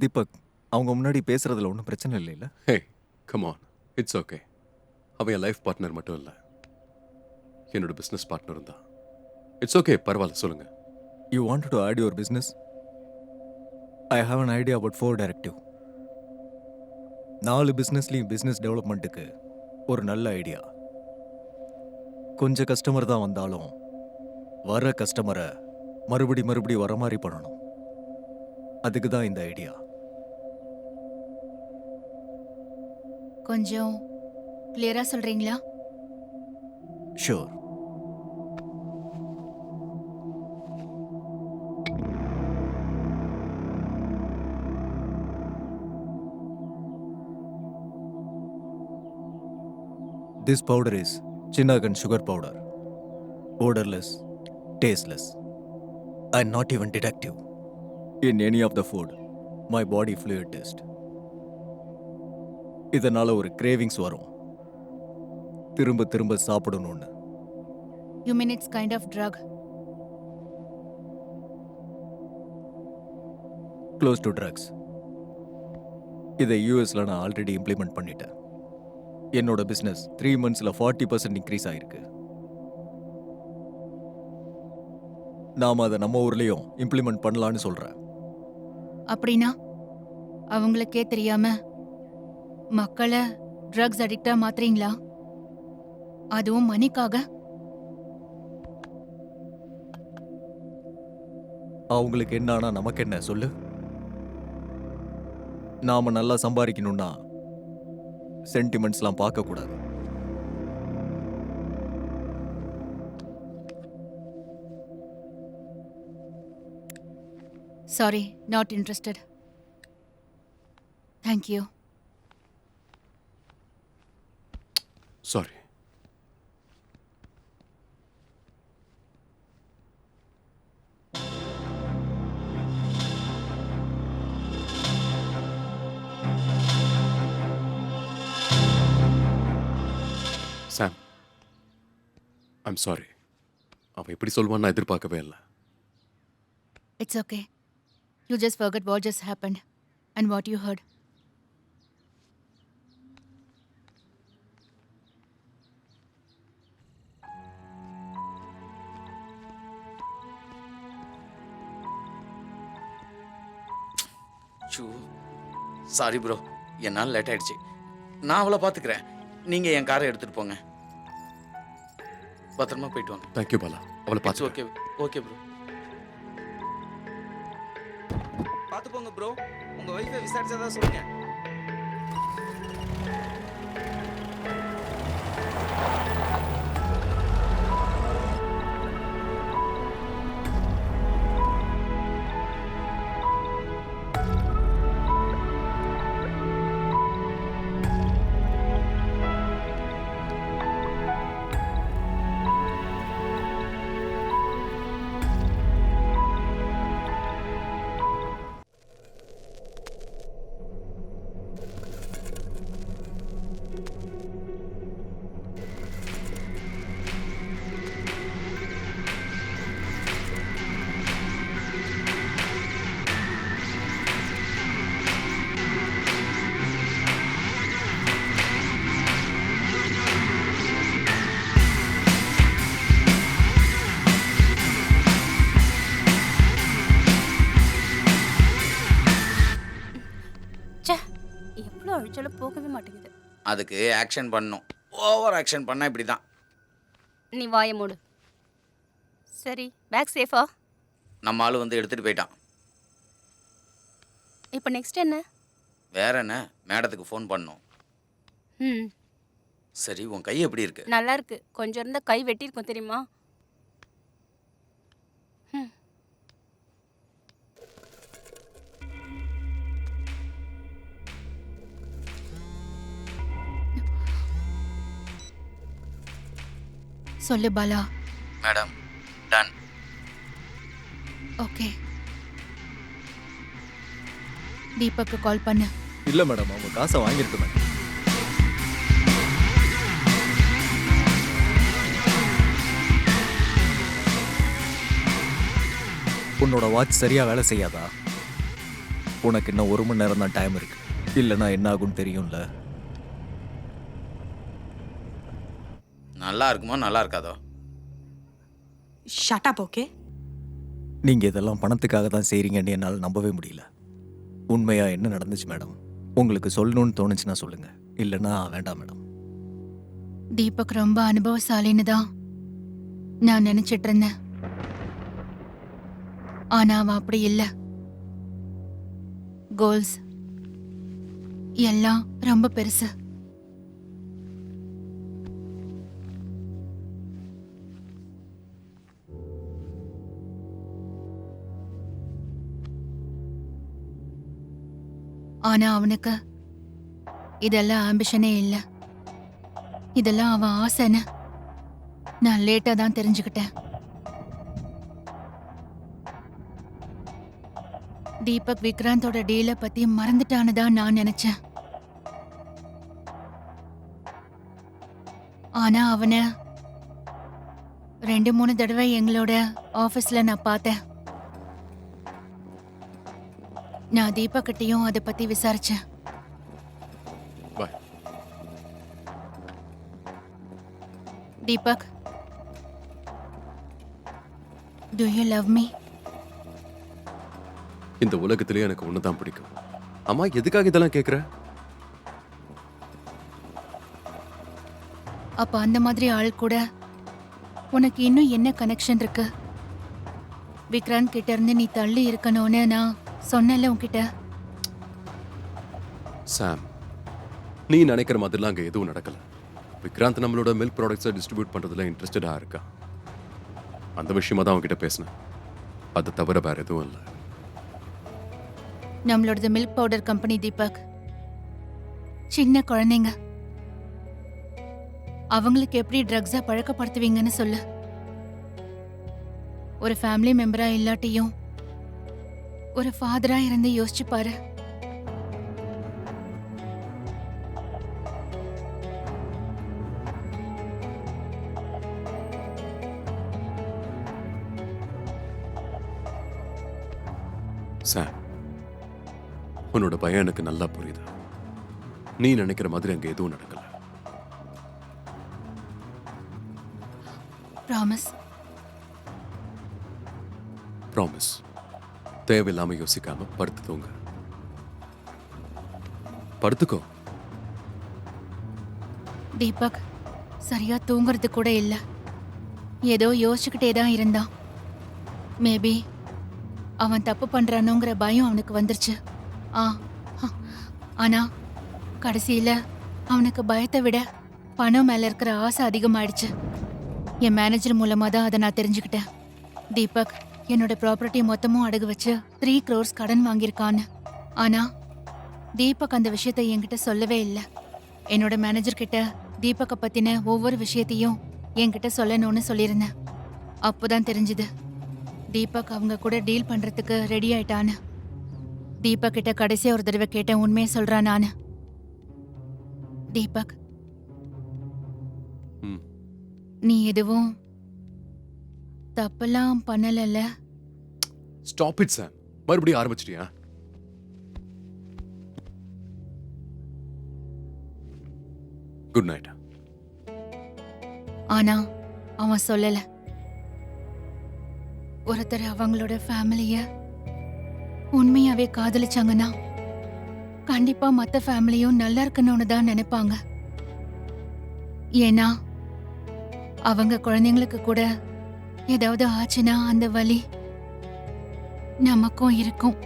Deepak, அவங்க முன்னாடி பேசுறதுல ஒன்றும் பிரச்சனை இல்லைல்ல? ஹே கம் ஆன், இட்ஸ் ஓகே. அவன் என் லைஃப் பார்ட்னர் மட்டும் இல்லை, என்னோட பிஸ்னஸ் பார்ட்னரும் தான். இட்ஸ் ஓகே, பரவாயில்ல, சொல்லுங்க. You wanted to add your business? I have an idea about 4 directive. 4 பிஸ்னஸ்லையும் business டெவலப்மெண்ட்டுக்கு ஒரு நல்ல ஐடியா. கொஞ்சம் கஸ்டமர் தான் வந்தாலும் வர கஸ்டமரை மறுபடி வர மாதிரி பண்ணணும். அதுக்கு தான் இந்த ஐடியா. கொஞ்சம் கிளியரா சொல்றீங்களா? Sure. This powder is Chinnagan sugar powder. Odorless, tasteless, and not even detective in any of the food my body fluid test. இதனால ஒரு கிரேவிங்ஸ் வரும், திரும்ப சாப்பிடணும்னு. You mean it's kind of drug? Close to drugs. இதை யூஎஸ்ல நான் already implement பண்ணிட்டேன். என்னோட பிஸ்னஸ் 3 monthsல 40% இன்க்ரீஸ் ஆயிருக்கு. நாம அதை நம்ம ஊர்லயும் இம்ப்ளிமெண்ட் பண்ணலான்னு சொல்றேன். அப்படின்னா அவங்களுக்கே தெரியாம மக்களை ட்ரக்ஸ் அடிக்டா மாத்துறீங்களா? அதுவும் மணிக்காக? அவங்களுக்கு என்னன்னா நமக்கு என்ன சொல்லு? நாம நல்லா சம்பாதிக்கணும்னா சென்டிமெண்ட்ஸ்லாம் பார்க்க கூடாது. Sorry, not interested. Thank you. Sorry. Sam, I'm sorry. அவன் இப்படி சொல்லுவான்னு நான் எதிர்பார்க்கவே இல்லை. It's okay. You just forget what just happened and what you heard. Sorry bro, என்னால் லேட் ஆயிடுச்சு. நான் அவளை பார்த்துக்கிறேன். நீங்கள் என் காரை எடுத்துகிட்டு போங்க. பத்திரமா போயிட்டு வாங்க. தேங்க்யூ பாலா. அவளை பார்த்து. Okay okay bro. பார்த்து போங்க ப்ரோ. உங்கள் ஒய்ஃபை விசாரிச்சதா சொல்லுங்க. எவ்வளோ அழிச்சாலும் போகவே மாட்டேங்குது. அதுக்கு ஆக்ஷன் பண்ணணும். ஓவர் ஆக்ஷன் பண்ணால் இப்படி தான். நீ வாய மூடு. சரி, பேக் சேஃபா? நம்ம ஆள் வந்து எடுத்துகிட்டு போயிட்டான். இப்போ நெக்ஸ்ட் என்ன? வேற என்ன, மேடத்துக்கு ஃபோன் பண்ணோம். ம், சரி, உன் கை எப்படி இருக்கு? நல்லா இருக்கு. கொஞ்சம் இருந்தால் கை வெட்டியிருக்கும் தெரியுமா? ம். சொல்லு பாலா. Madam, done. ஓகே. தீபக்கு கால் பண்ணு. இல்ல மேடம், அவங்க காசை வாங்கியிருக்கு மேடம். உன்னோட வாட்ச் சரியா வேலை செய்யாதா? உனக்கு இன்னும் 1 மணி நேரம் தான் டைம் இருக்கு. இல்லைன்னா என்ன ஆகும்னு தெரியும்ல. நல்லா இருக்குமோ நல்லா இருக்காதோ? Shut up. ஓகே. நீங்க இதெல்லாம் பணத்துக்காக தான் செய்றீங்கன்னு என்னால் நம்பவே முடியல. உண்மையா என்ன நடந்துச்சு மேடம்? உங்களுக்கு சொல்லணும்னு தோணுச்சுன்னா சொல்லுங்க, இல்லைன்னா வேண்டாம் மேடம். தீபக் ரொம்ப அனுபவசாலின்னு தான் நான் நினைச்சிட்டு இருந்தேன். ஆனா அவன் அப்படி இல்ல. கோல்ஸ் எல்லாம் ரொம்ப பெருசு. ஆனா அவனுக்கு இதெல்லாம் ஆம்பிஷனே இல்ல. இதெல்லாம் அவன் ஆசைன்னு நான் லேட்டா தான் தெரிஞ்சுக்கிட்டேன். தீபக் விக்ராந்தோட டீலை பத்தி மறந்துட்டான்னு தான் நான் நினைச்சேன். ஆனா அவனை 2-3 தடவை எங்களோட ஆபீஸ்ல நான் பார்த்தேன். நான் தீபக் கிட்டையும் அதை பத்தி விசாரிச்சேன். Deepak, do you love me? இந்த உலகத்திலே எனக்கு ஒன்று தான் பிடிக்கும். அம்மா எதுக்காக இதெல்லாம் கேக்குற? அப்ப அந்த மாதிரி ஆள் கூட உனக்கு இன்னும் என்ன கனெக்ஷன் இருக்கு? விக்ராந்த் கிட்ட இருந்து நீ தள்ளி இருக்கணும்னு நான் சொன்னேன்ல உன்கிட்ட. சாம், நீ நினைக்கிற மாதிரிலாம் அங்க எதுவும் நடக்கல. விக்ராந்த் நம்மளோட மில்க் ப்ராடக்ட்ஸை டிஸ்ட்ரிபியூட் பண்றதுல இன்ட்ரெஸ்டடா இருக்கா. அந்த விஷயமா தான் அவன்கிட்ட பேசினேன். அது தவிர வேற எதுவும் இல்லை. நம்மளோடது மில்க் பவுடர் கம்பெனி தீபக். சின்ன குழந்தைங்க அவங்களுக்கு எப்படி ட்ரக்ஸா பழக்கப்படுத்துவீங்கன்னு சொல்லு. ஒரு ஃபேமிலி மெம்பரா இல்லாட்டியும் ஒரு ஃபாதரா இருந்து யோசிச்சு பாரு. சாம், உன்னோட பயம் எனக்கு நல்லா புரியுது. நீ நினைக்கிற மாதிரி அங்க எதுவும் நடக்கல. ப்ராமிஸ். ப்ராமிஸ். தேவையில்லாம யோசிக்காம படுத்து தூங்க. படுத்துக்கோ. தீபக் சரியா தூங்குறது கூட இல்ல. ஏதோ யோசிச்சுக்கிட்டே தான் இருந்தான். மேபி அவன் தப்பு பண்றானோங்கிற பயம் அவனுக்கு வந்துருச்சு. ஆனா கடைசியில அவனுக்கு பயத்தை விட பணம் மேல இருக்கிற ஆசை அதிகமாயிடுச்சு. என் மேனேஜர் மூலமா தான் அதை நான் தெரிஞ்சுக்கிட்டேன். தீபக் என்னோட ப்ராப்பர்ட்டி மொத்தமும் அடகு வச்சு 3 crores கடன் வாங்கியிருக்கான்னு. ஆனா தீபக் அந்த விஷயத்தை என்கிட்ட சொல்லவே இல்லை. என்னோட மேனேஜர் கிட்ட தீபக்கை பத்தின ஒவ்வொரு விஷயத்தையும் என்கிட்ட சொல்லணும்னு சொல்லியிருந்தேன். அப்போதான் தெரிஞ்சுது தீபக் அவங்க கூட டீல் பண்றதுக்கு ரெடி ஆயிட்டான்னு. தீபக் கிட்ட கடைசியா ஒரு தடவை கேட்டேன், உண்மையை சொல்றான் நானு. தீபக், நீ எதுவும் தப்பெல்லாம் பண்ணலல்ல? Stop it Sam. மறுபடியும் ஆரம்பிச்சிட்டியா? Good night. ஆனா அவன் சொல்லல. ஒருத்தர் அவங்களோட ஃபேமிலிய உண்மையாவே காதலிச்சாங்கன்னா கண்டிப்பா மத்த ஃபேமிலியும் நல்லா இருக்கணும்னு தான் நினைப்பாங்க. ஏன்னா அவங்க குழந்தைங்களுக்கு கூட ஏதாவது ஆச்சுன்னா அந்த வலி நமக்கும் இருக்கும்.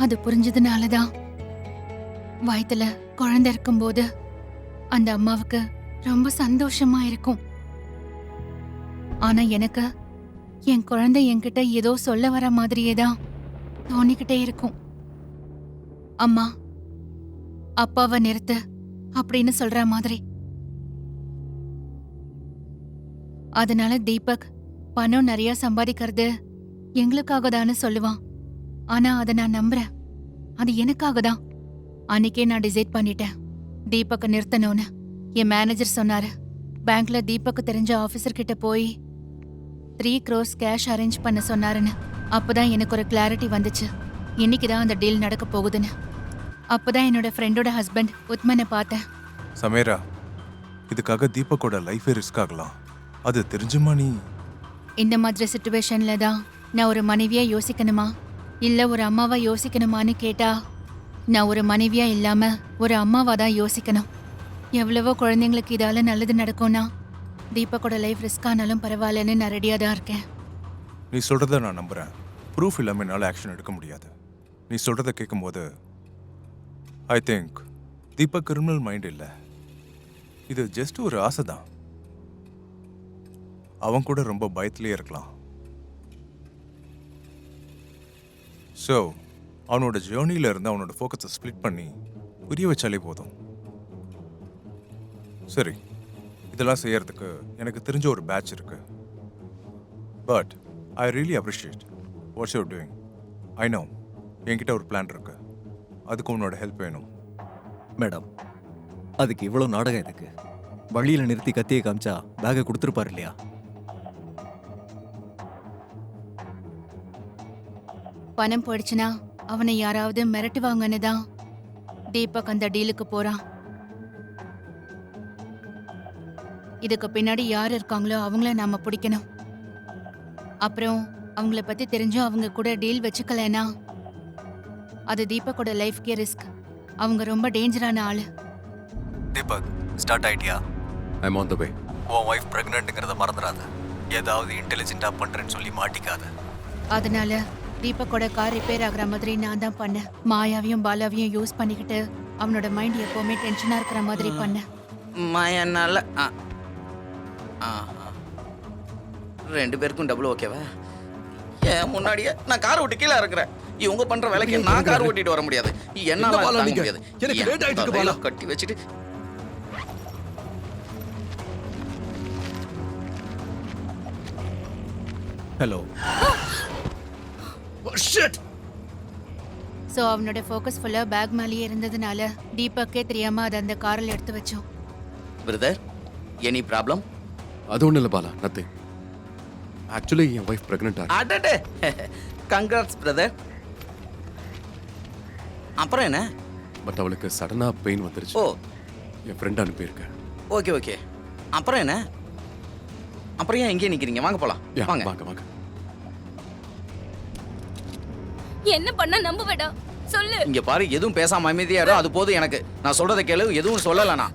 அது புரிஞ்சதுனாலதான் வயித்துல குழந்தை இருக்கும்போது அந்த அம்மாவுக்கு ரொம்ப சந்தோஷமா இருக்கும். ஆனா எனக்கு என் குழந்தை என்கிட்ட ஏதோ சொல்ல வர மாதிரியே தான் தோணிக்கிட்டே இருக்கும். அம்மா அப்பாவை நிறுத்து அப்படின்னு சொல்ற மாதிரி. அதனால தீபக் பணம் நிறைய சம்பாதிக்கிறது எங்களுக்காக தான்னு சொல்லுவான். ஆனா அதை நான் நம்புறேன். அது எனக்காக தான். அன்னைக்கே நான் டிசைட் பண்ணிட்டேன் தீபக்கை நிறுத்தணும்னு. என் மேனேஜர் சொன்னாரு, பேங்க்ல தீபக்கு தெரிஞ்ச ஆபீசர் கிட்ட போய் 3 crores கேஷ் அரேஞ்ச் பண்ண சொன்னாருன்னு. அப்பதான் எனக்கு ஒரு கிளாரிட்டி வந்துச்சு, இன்னைக்குதான் அந்த டீல் நடக்க போகுதுன்னு. அப்பதான் என்னோட ஃப்ரெண்டோட ஹஸ்பண்ட் உத்மனை பார்த்தேன். சமீரா, இதுக்காக தீபக்கோட லைஃபே ரிஸ்க் ஆகலாம். அது தெரிஞ்சுமா நீ? இந்த மாதிரி சிச்சுவேஷன்ல தான் நான் ஒரு மனைவியா யோசிக்கணுமா இல்ல ஒரு அம்மாவா யோசிக்கணுமான்னு கேட்டா நான் ஒரு மனைவியா இல்லாம ஒரு அம்மாவா தான் யோசிக்கணும். எவ்வளவோ குழந்தைங்களுக்கு இதால நல்லது நடக்கும்னா தீபக்கோட லைஃப் ரிஸ்க் ஆனாலும் பரவாயில்லன்னு நான் ரெடியா தான் இருக்கேன். நீ சொல்றத நான் நம்புறேன். ப்ரூஃப் இல்லாம என்னால் ஆக்ஷன் எடுக்க முடியாது. நீ சொல்றத கேட்கும்போது I think Deepak criminal mind இல்லை. இது ஜஸ்ட் ஒரு ஆசை தான். அவன் கூட ரொம்ப பயத்திலே இருக்கலாம். ஸோ அவனோட ஜேர்னியில் இருந்து அவனோட ஃபோக்கஸை ஸ்ப்ளிட் பண்ணி புரிய வச்சாலே போதும். சரி, இதெல்லாம் செய்யறதுக்கு எனக்கு தெரிஞ்ச ஒரு பேட்ச் இருக்கு. But I really appreciate what's you're doing. I know என்கிட்ட ஒரு பிளான் இருக்கு. அதுக்கு உன்னோட ஹெல்ப் வேணும். மேடம், அதுக்கு இவ்வளோ நாடகம் எதுக்கு? வழியில் நிறுத்தி கத்தியை காமிச்சா பேக்கை கொடுத்துருப்பார் இல்லையா? பணம் போயிடுச்சுன்னா அவனை யாராவது மிரட்டுவாங்கன்னு தான் தீபக் அந்த டீலுக்கு போறான். இதுக்கு பின்னாடி யார் இருக்காங்களோ அவங்கள நாம பிடிக்கணும். அப்புறம் அவங்கள பத்தி தெரிஞ்சும் அவங்க கூட டீல் வச்சுக்கலனா அது தீபக்கோட லைஃப்க்கே ரிஸ்க். அவங்க ரொம்ப டேஞ்சரான ஆளு. தீபக், ஸ்டார்ட் ஆயிட்டியா? I'm on the way. உன் ஒய்ஃப் பிரெக்னென்ட்ங்கிறத மறந்துடாத. ஏதாவது இன்டெலிஜென்ட்டாக பண்ணுறேன்னு சொல்லி மாட்டிக்காத. அதனால தீபக்கோட கார் ரிப்பேர் ஆகுற மாதிரி நான் தான் பண்ணேன். மாயாவையும் பாலாவையும் யூஸ் பண்ணிக்கிட்டு அவனோட மைண்ட் எப்பவுமே டென்ஷனா இருக்கிற மாதிரி பண்ணேன். மாயனால 2 பேருக்கும் டபுள் ஓகேவா? ஏன் முன்னாடியே நான் கார் ஓட்டி கீழே இருக்கிறேன். இவங்க பண்ற வேலைக்கு நான் கார் ஓட்டிட்டு வர முடியாது. என்னால தாங்க முடியாது. எனக்கு லேட் ஆயிட்டு இருக்கு பாலா. கட்டி வச்சிட்டு ஹலோ. ஸோ அவனோட ஃபோக்கஸ் ஃபுல்லாக பேக் மேலேயே இருந்ததுனால தீபக்கே தெரியாம அதை அந்த காரில் எடுத்து வச்சோம். Brother, any problem? அது ஒன்றும் இல்லை பாலா, நத்திங். ஆக்சுவலி என் ஒய்ஃப் ப்ரெக்னென்ட் ஆ. அடடே, கங்க்ராட்ஸ் பிரதர். அப்புறம் என்ன? பட் அவளுக்கு சடனாக பெயின் வந்துருச்சு. ஓ, என் ஃப்ரெண்ட் அனுப்பியிருக்கேன். Okay okay. அப்புறம் என்ன? அப்புறம் ஏன் எங்கேயே நிற்கிறீங்க? வாங்க போகலாம். வாங்க வாங்க வாங்க. என்ன பண்ண நம்ப வேடா, சொல்லு. இங்க பாரு, எதுவும் பேசாம அமைதியா இரு. அது போதும் எனக்கு. நான் சொல்றதை கேளு. எதுவும் சொல்லலனா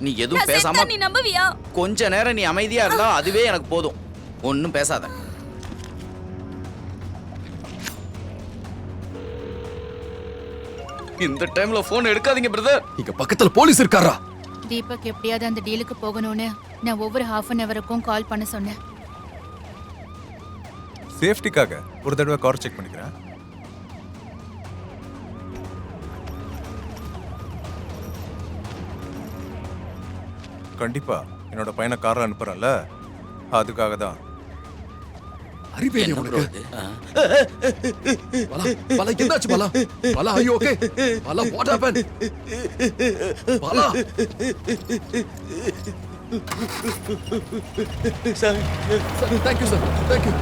நீ எதுவும் பேசாம நீ நம்புவியா? கொஞ்ச நேரம் நீ அமைதியா இருந்தா அதுவே எனக்கு போதும். ஒன்னும் பேசாத. இந்த டைம்ல போன் எடுக்காதீங்க பிரதர். இங்க பக்கத்துல போலீஸ் இருக்காரா? தீபக் எப்படியாவது அந்த டீலுக்கு போகணும்னு நான் ஒவ்வொரு ½ அன் ஹவருக்கும் கால் பண்ண சொன்னேன். சேஃப்டிக்காக ஒரு தடவை கார் செக் பண்ணிக்கிறேன். கண்டிப்பா என்னோட பையனை கார்ல அனுப்புறேன்ல, அதுக்காக தான். அறிவே உனக்கு. பாலா, பாலா, என்னாச்சு Bala? Bala, are you okay? Bala, what happened? Bala. Sir, thank you sir, thank you.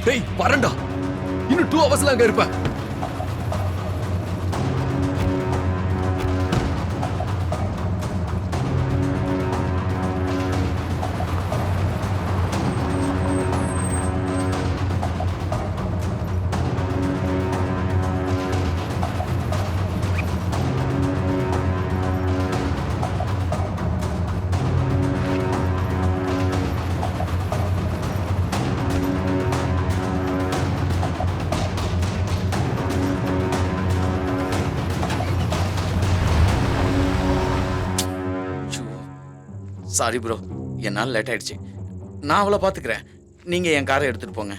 டேய் வரண்டா, இன்னும் 2 ஹவர்ஸ்ல அங்க இருப்பேன். சாரி ப்ரோ, என்னால் லேட் ஆயிடுச்சு. நான் அவளை பார்த்துக்கிறேன். நீங்க என் காரை எடுத்துட்டு போங்க.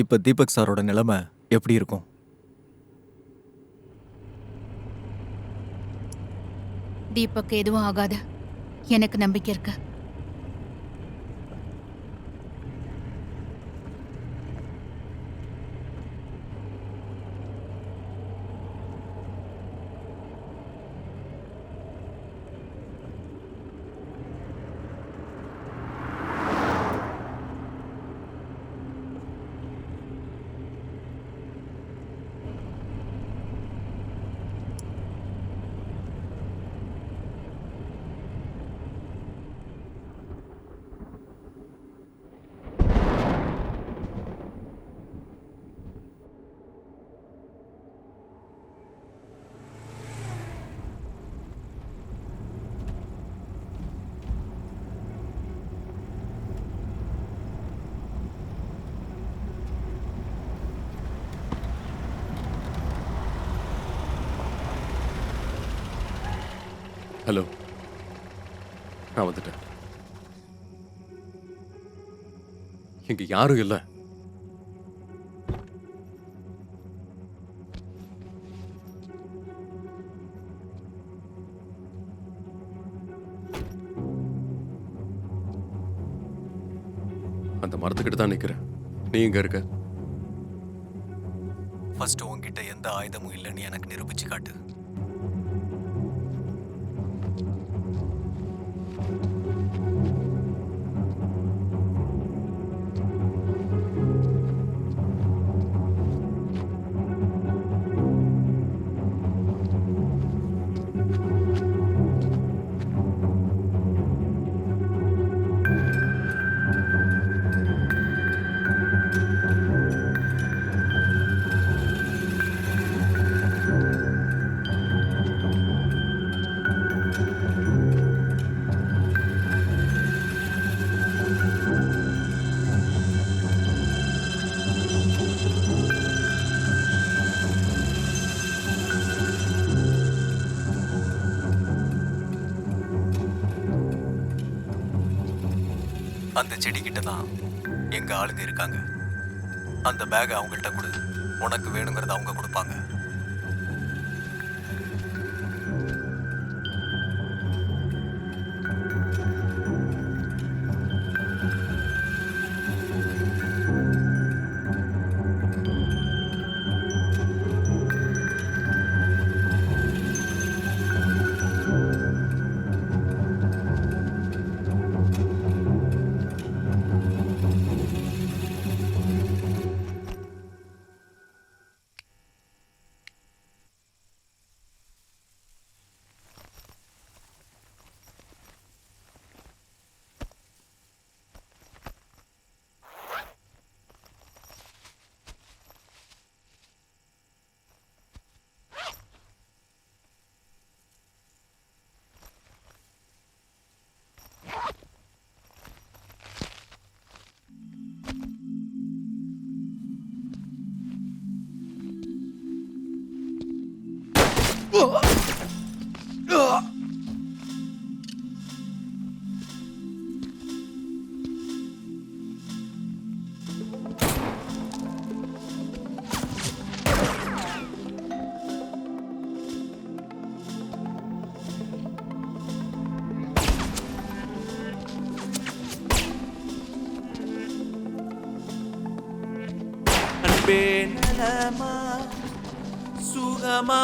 இப்ப தீபக் சாரோட நிலைமை எப்படி இருக்கும்? தீபக் எதுவும் ஆகாது, எனக்கு நம்பிக்கை இருக்கு. ஹலோ, நான் வந்துட்டேன். இங்க யாரும் இல்லை. அந்த மரத்துக்கிட்ட தான் நிக்கிறேன். நீ எங்க இருக்க? ஃபர்ஸ்ட் உன்கிட்ட எந்த ஆயுதமும் இல்லைன்னு எனக்கு நிரூபிச்சு காட்டு. அந்த செடி கிட்ட தான் எங்க ஆளுங்க இருக்காங்க. அந்த பேக்கை அவங்கள்ட்ட கொடு. உனக்கு வேணுங்கிறத அவங்க கொடுப்பாங்க. அன்பே நலமா சுகமா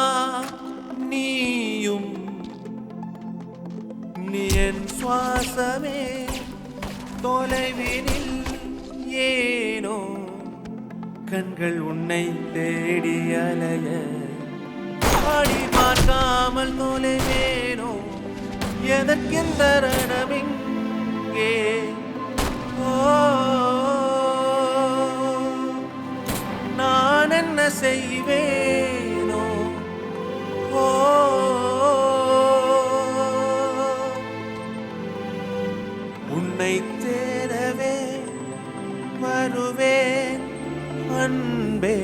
நீயும் நீ என் சுவாசமே தொலைவினில் ஏனோ கண்கள் உன்னை தேடி அலைய ஆடி பார்க்காமல் தொலைவேனோ எதற்கெந்த ரணமிங்கே நான் என்ன செய்வேனோ உன்னை தேடவே வருவேன் அன்பே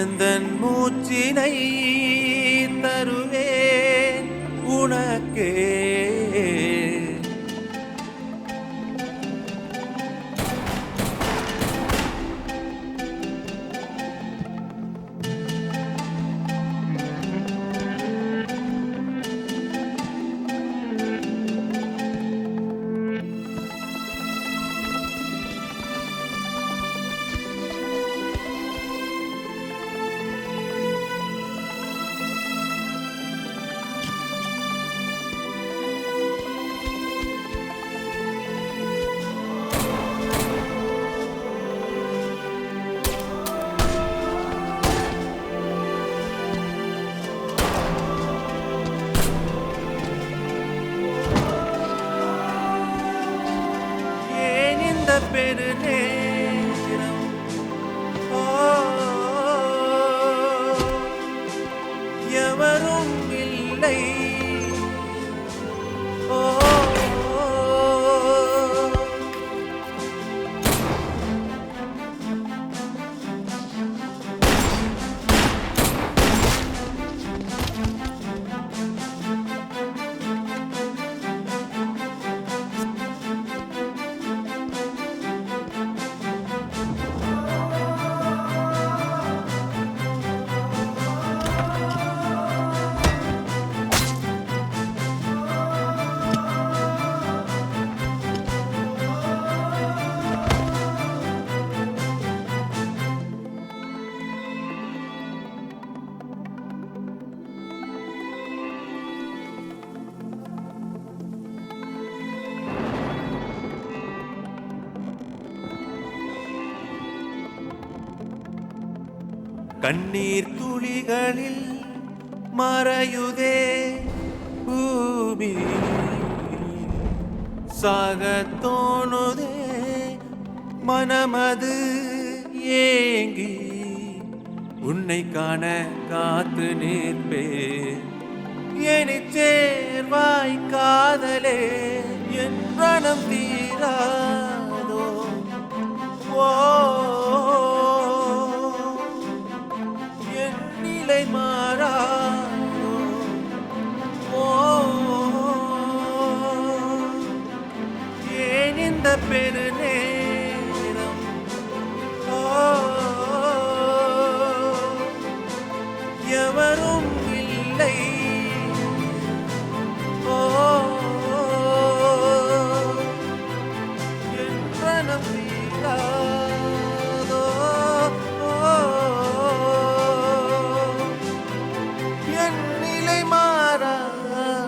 எந்தன் மூச்சினை தருவேன் உனக்கே பெருநேரம் எவரும் இல்லை கண்ணீர் துளிகளில் மறையுதே பூமி சாக தோணுதே மனமது ஏங்கி உன்னை காண காத்து நிற்பே என்னை சேர்வாய் காதலே என் மனம் தீராதோ ஓ என் நிலை மாறாதோ ஓ ஏன் இந்த பெருநேரம் ஓ எவரும் இல்லை ஓ என் மனம் தீராதோ என் நிலை மாறாதோ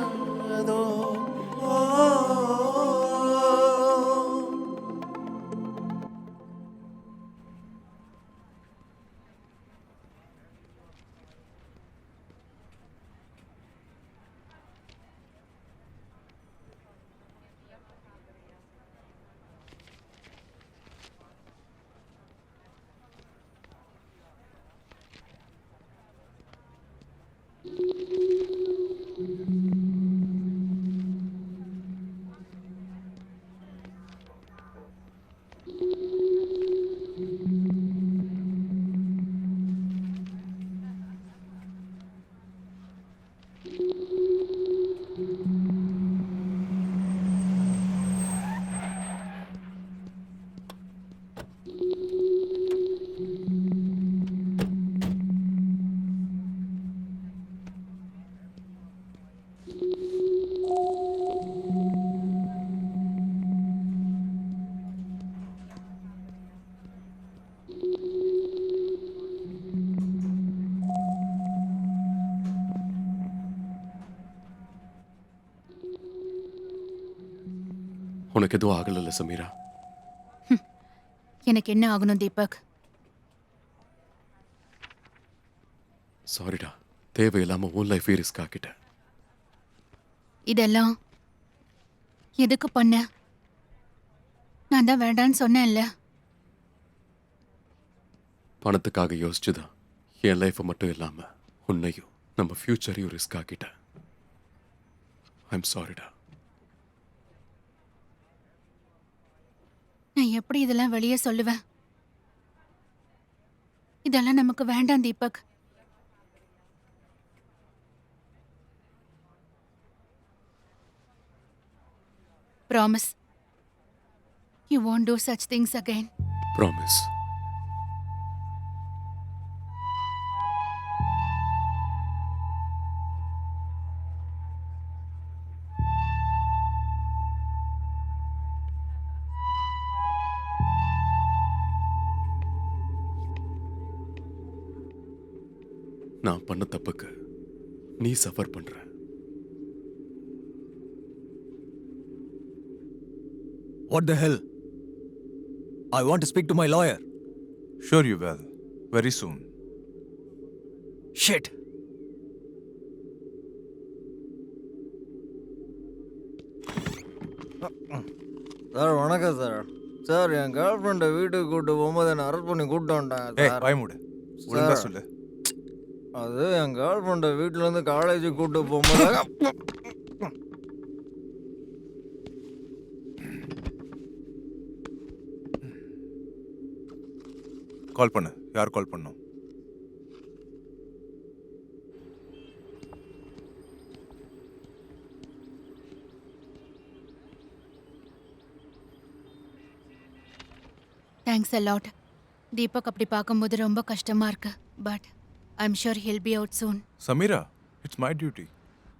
உனக்கு எதுவும் ஆகல சமீரா? எனக்கு என்ன ஆகணும் தீபக்? சாரிடா, தேவையில்லாம உன் லைஃபே ரிஸ்க் ஆக்கிட்டேன். இதெல்லாம் எதுக்கு பண்ண? நான் தான் வேண்டான்னு சொன்னேன்ல. பணத்துக்காக யோசிச்சுதான் என் லைஃபை மட்டும் இல்லாம உன்னையும் நம்ம ஃபியூச்சரையும் ரிஸ்க் ஆக்கிட்டேன். ஐம் சாரிடா. நான் எப்படி இதெல்லாம் வெளியே சொல்லுவேன்? இதெல்லாம் நமக்கு வேண்டாம் Deepak. Promise. You won't do such things again. Promise. நான் பண்ண தப்புக்கு நீ சஃபர் பண்ற. What the hell? I want to speak to my lawyer. Sure you will. Very soon. Shit. Sir வணக்கம் சார். சார் என் கேர்ள் ஃப்ரெண்டை வீட்டுக்கு கூப்பிட்டு போகும்போது என்னை அரெஸ்ட் பண்ணி கூப்பிட்டு வந்துட்டாங்க ஏய் சார். வாய் மூடு. ஒழுங்கா சொல்லு. அது என் கேர்ள் ஃப்ரெண்டை வீட்டிலேருந்து காலேஜுக்கு கூப்பிட்டு போகும்போது கால் பண்ணு. யார் கால் பண்ணும்? Thanks a lot. தீபக் அப்படி பார்க்கும்போது ரொம்ப கஷ்டமா இருக்கு. But I'm sure he'll be out soon. Sameera, it's my duty.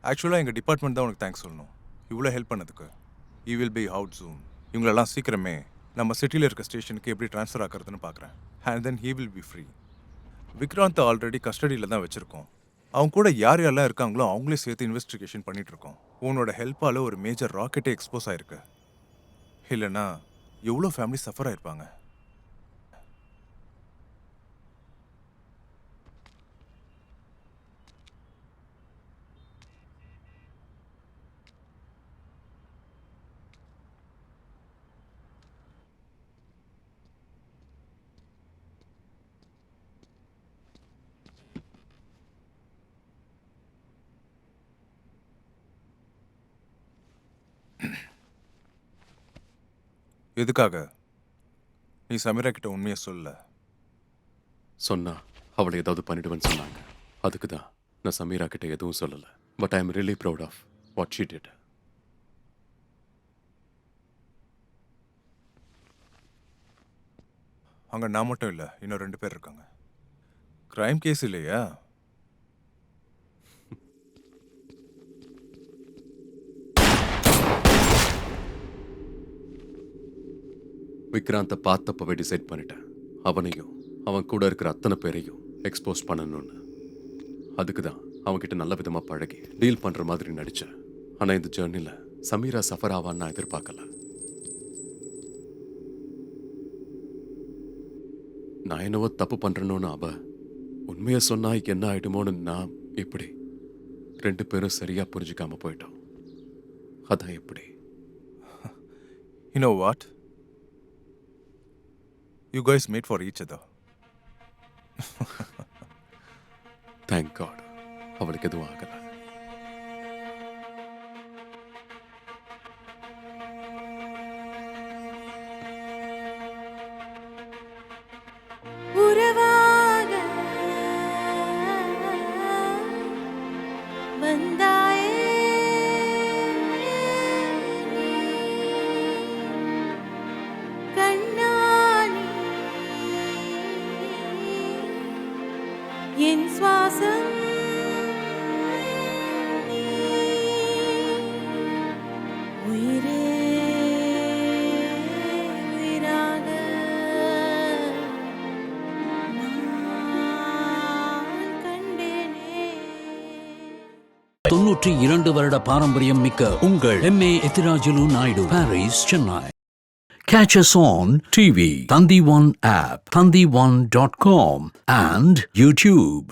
ஆக்சுவலாக எங்கள் டிபார்ட்மெண்ட் தான் உனக்கு தேங்க்ஸ் சொல்லணும். இவ்வளோ ஹெல்ப் பண்ணதுக்கு. யூ வில் பி அவுட் சூன். இவங்களெல்லாம் சீக்கிரமே நம்ம சிட்டியில் இருக்க ஸ்டேஷனுக்கு எப்படி ட்ரான்ஸ்ஃபர் ஆகிறதுன்னு பார்க்குறேன். And then he will be free. Vikrant already கஸ்டடியில் தான் வச்சுருக்கோம். அவங்க கூட யார் யாரெல்லாம் இருக்காங்களோ அவங்களே சேர்த்து இன்வெஸ்டிகேஷன் பண்ணிகிட்ருக்கோம். உன்னோட ஹெல்ப்பால் ஒரு மேஜர் ராக்கெட்டே எக்ஸ்போஸ் ஆகிருக்கு. இல்லைன்னா எவ்வளோ ஃபேமிலி சஃபர் ஆகிருப்பாங்க. எதுக்காக நீ சமீரா கிட்ட உண்மையை சொல்ல? சொன்னா அவளை ஏதாவது பண்ணிடுவேன்னு சொன்னாங்க. அதுக்கு தான் நான் சமீரா கிட்ட எதுவும் சொல்லல. But I am really proud of what she did. அங்க நான் மட்டும் இல்லை, இன்னும் 2 பேர் இருக்காங்க. கிரைம் கேஸ் இல்லையா? விக்ராந்தை பார்த்தப்பவே டிசைட் பண்ணிட்டேன். அவனையும் அவன் கூட இருக்கிற அத்தனை பேரையும் எக்ஸ்போஸ் பண்ணணும்னு. அதுக்கு தான் அவன்கிட்ட நல்ல விதமாக பழகி டீல் பண்ணுற மாதிரி நடித்தேன். ஆனால் இந்த ஜேர்னியில் சமீரா சஃபர் ஆவான்னு நான் எதிர்பார்க்கல. நான் என்னவோ தப்பு பண்ணுறேன்னு அவ உண்மையை சொன்னா என்ன ஆயிடுமோன்னு நான் இப்படி 2 பேரும் சரியா புரிஞ்சுக்காம போயிட்டோம். அதான் எப்படி? You know what? You guys made for each other. Thank God அவளுக்கு எதுவும் ஆகல. உறவாக வந்தாயே கண்ணானி என் சுவாசம் உயிரே உயிராக 92 வருட பாரம்பரியம் மிக்க உங்கள் MA Ethirajulu Naidu, Paris, Chennai. Catch us on TV, Thandivan app, thandivan.com and YouTube.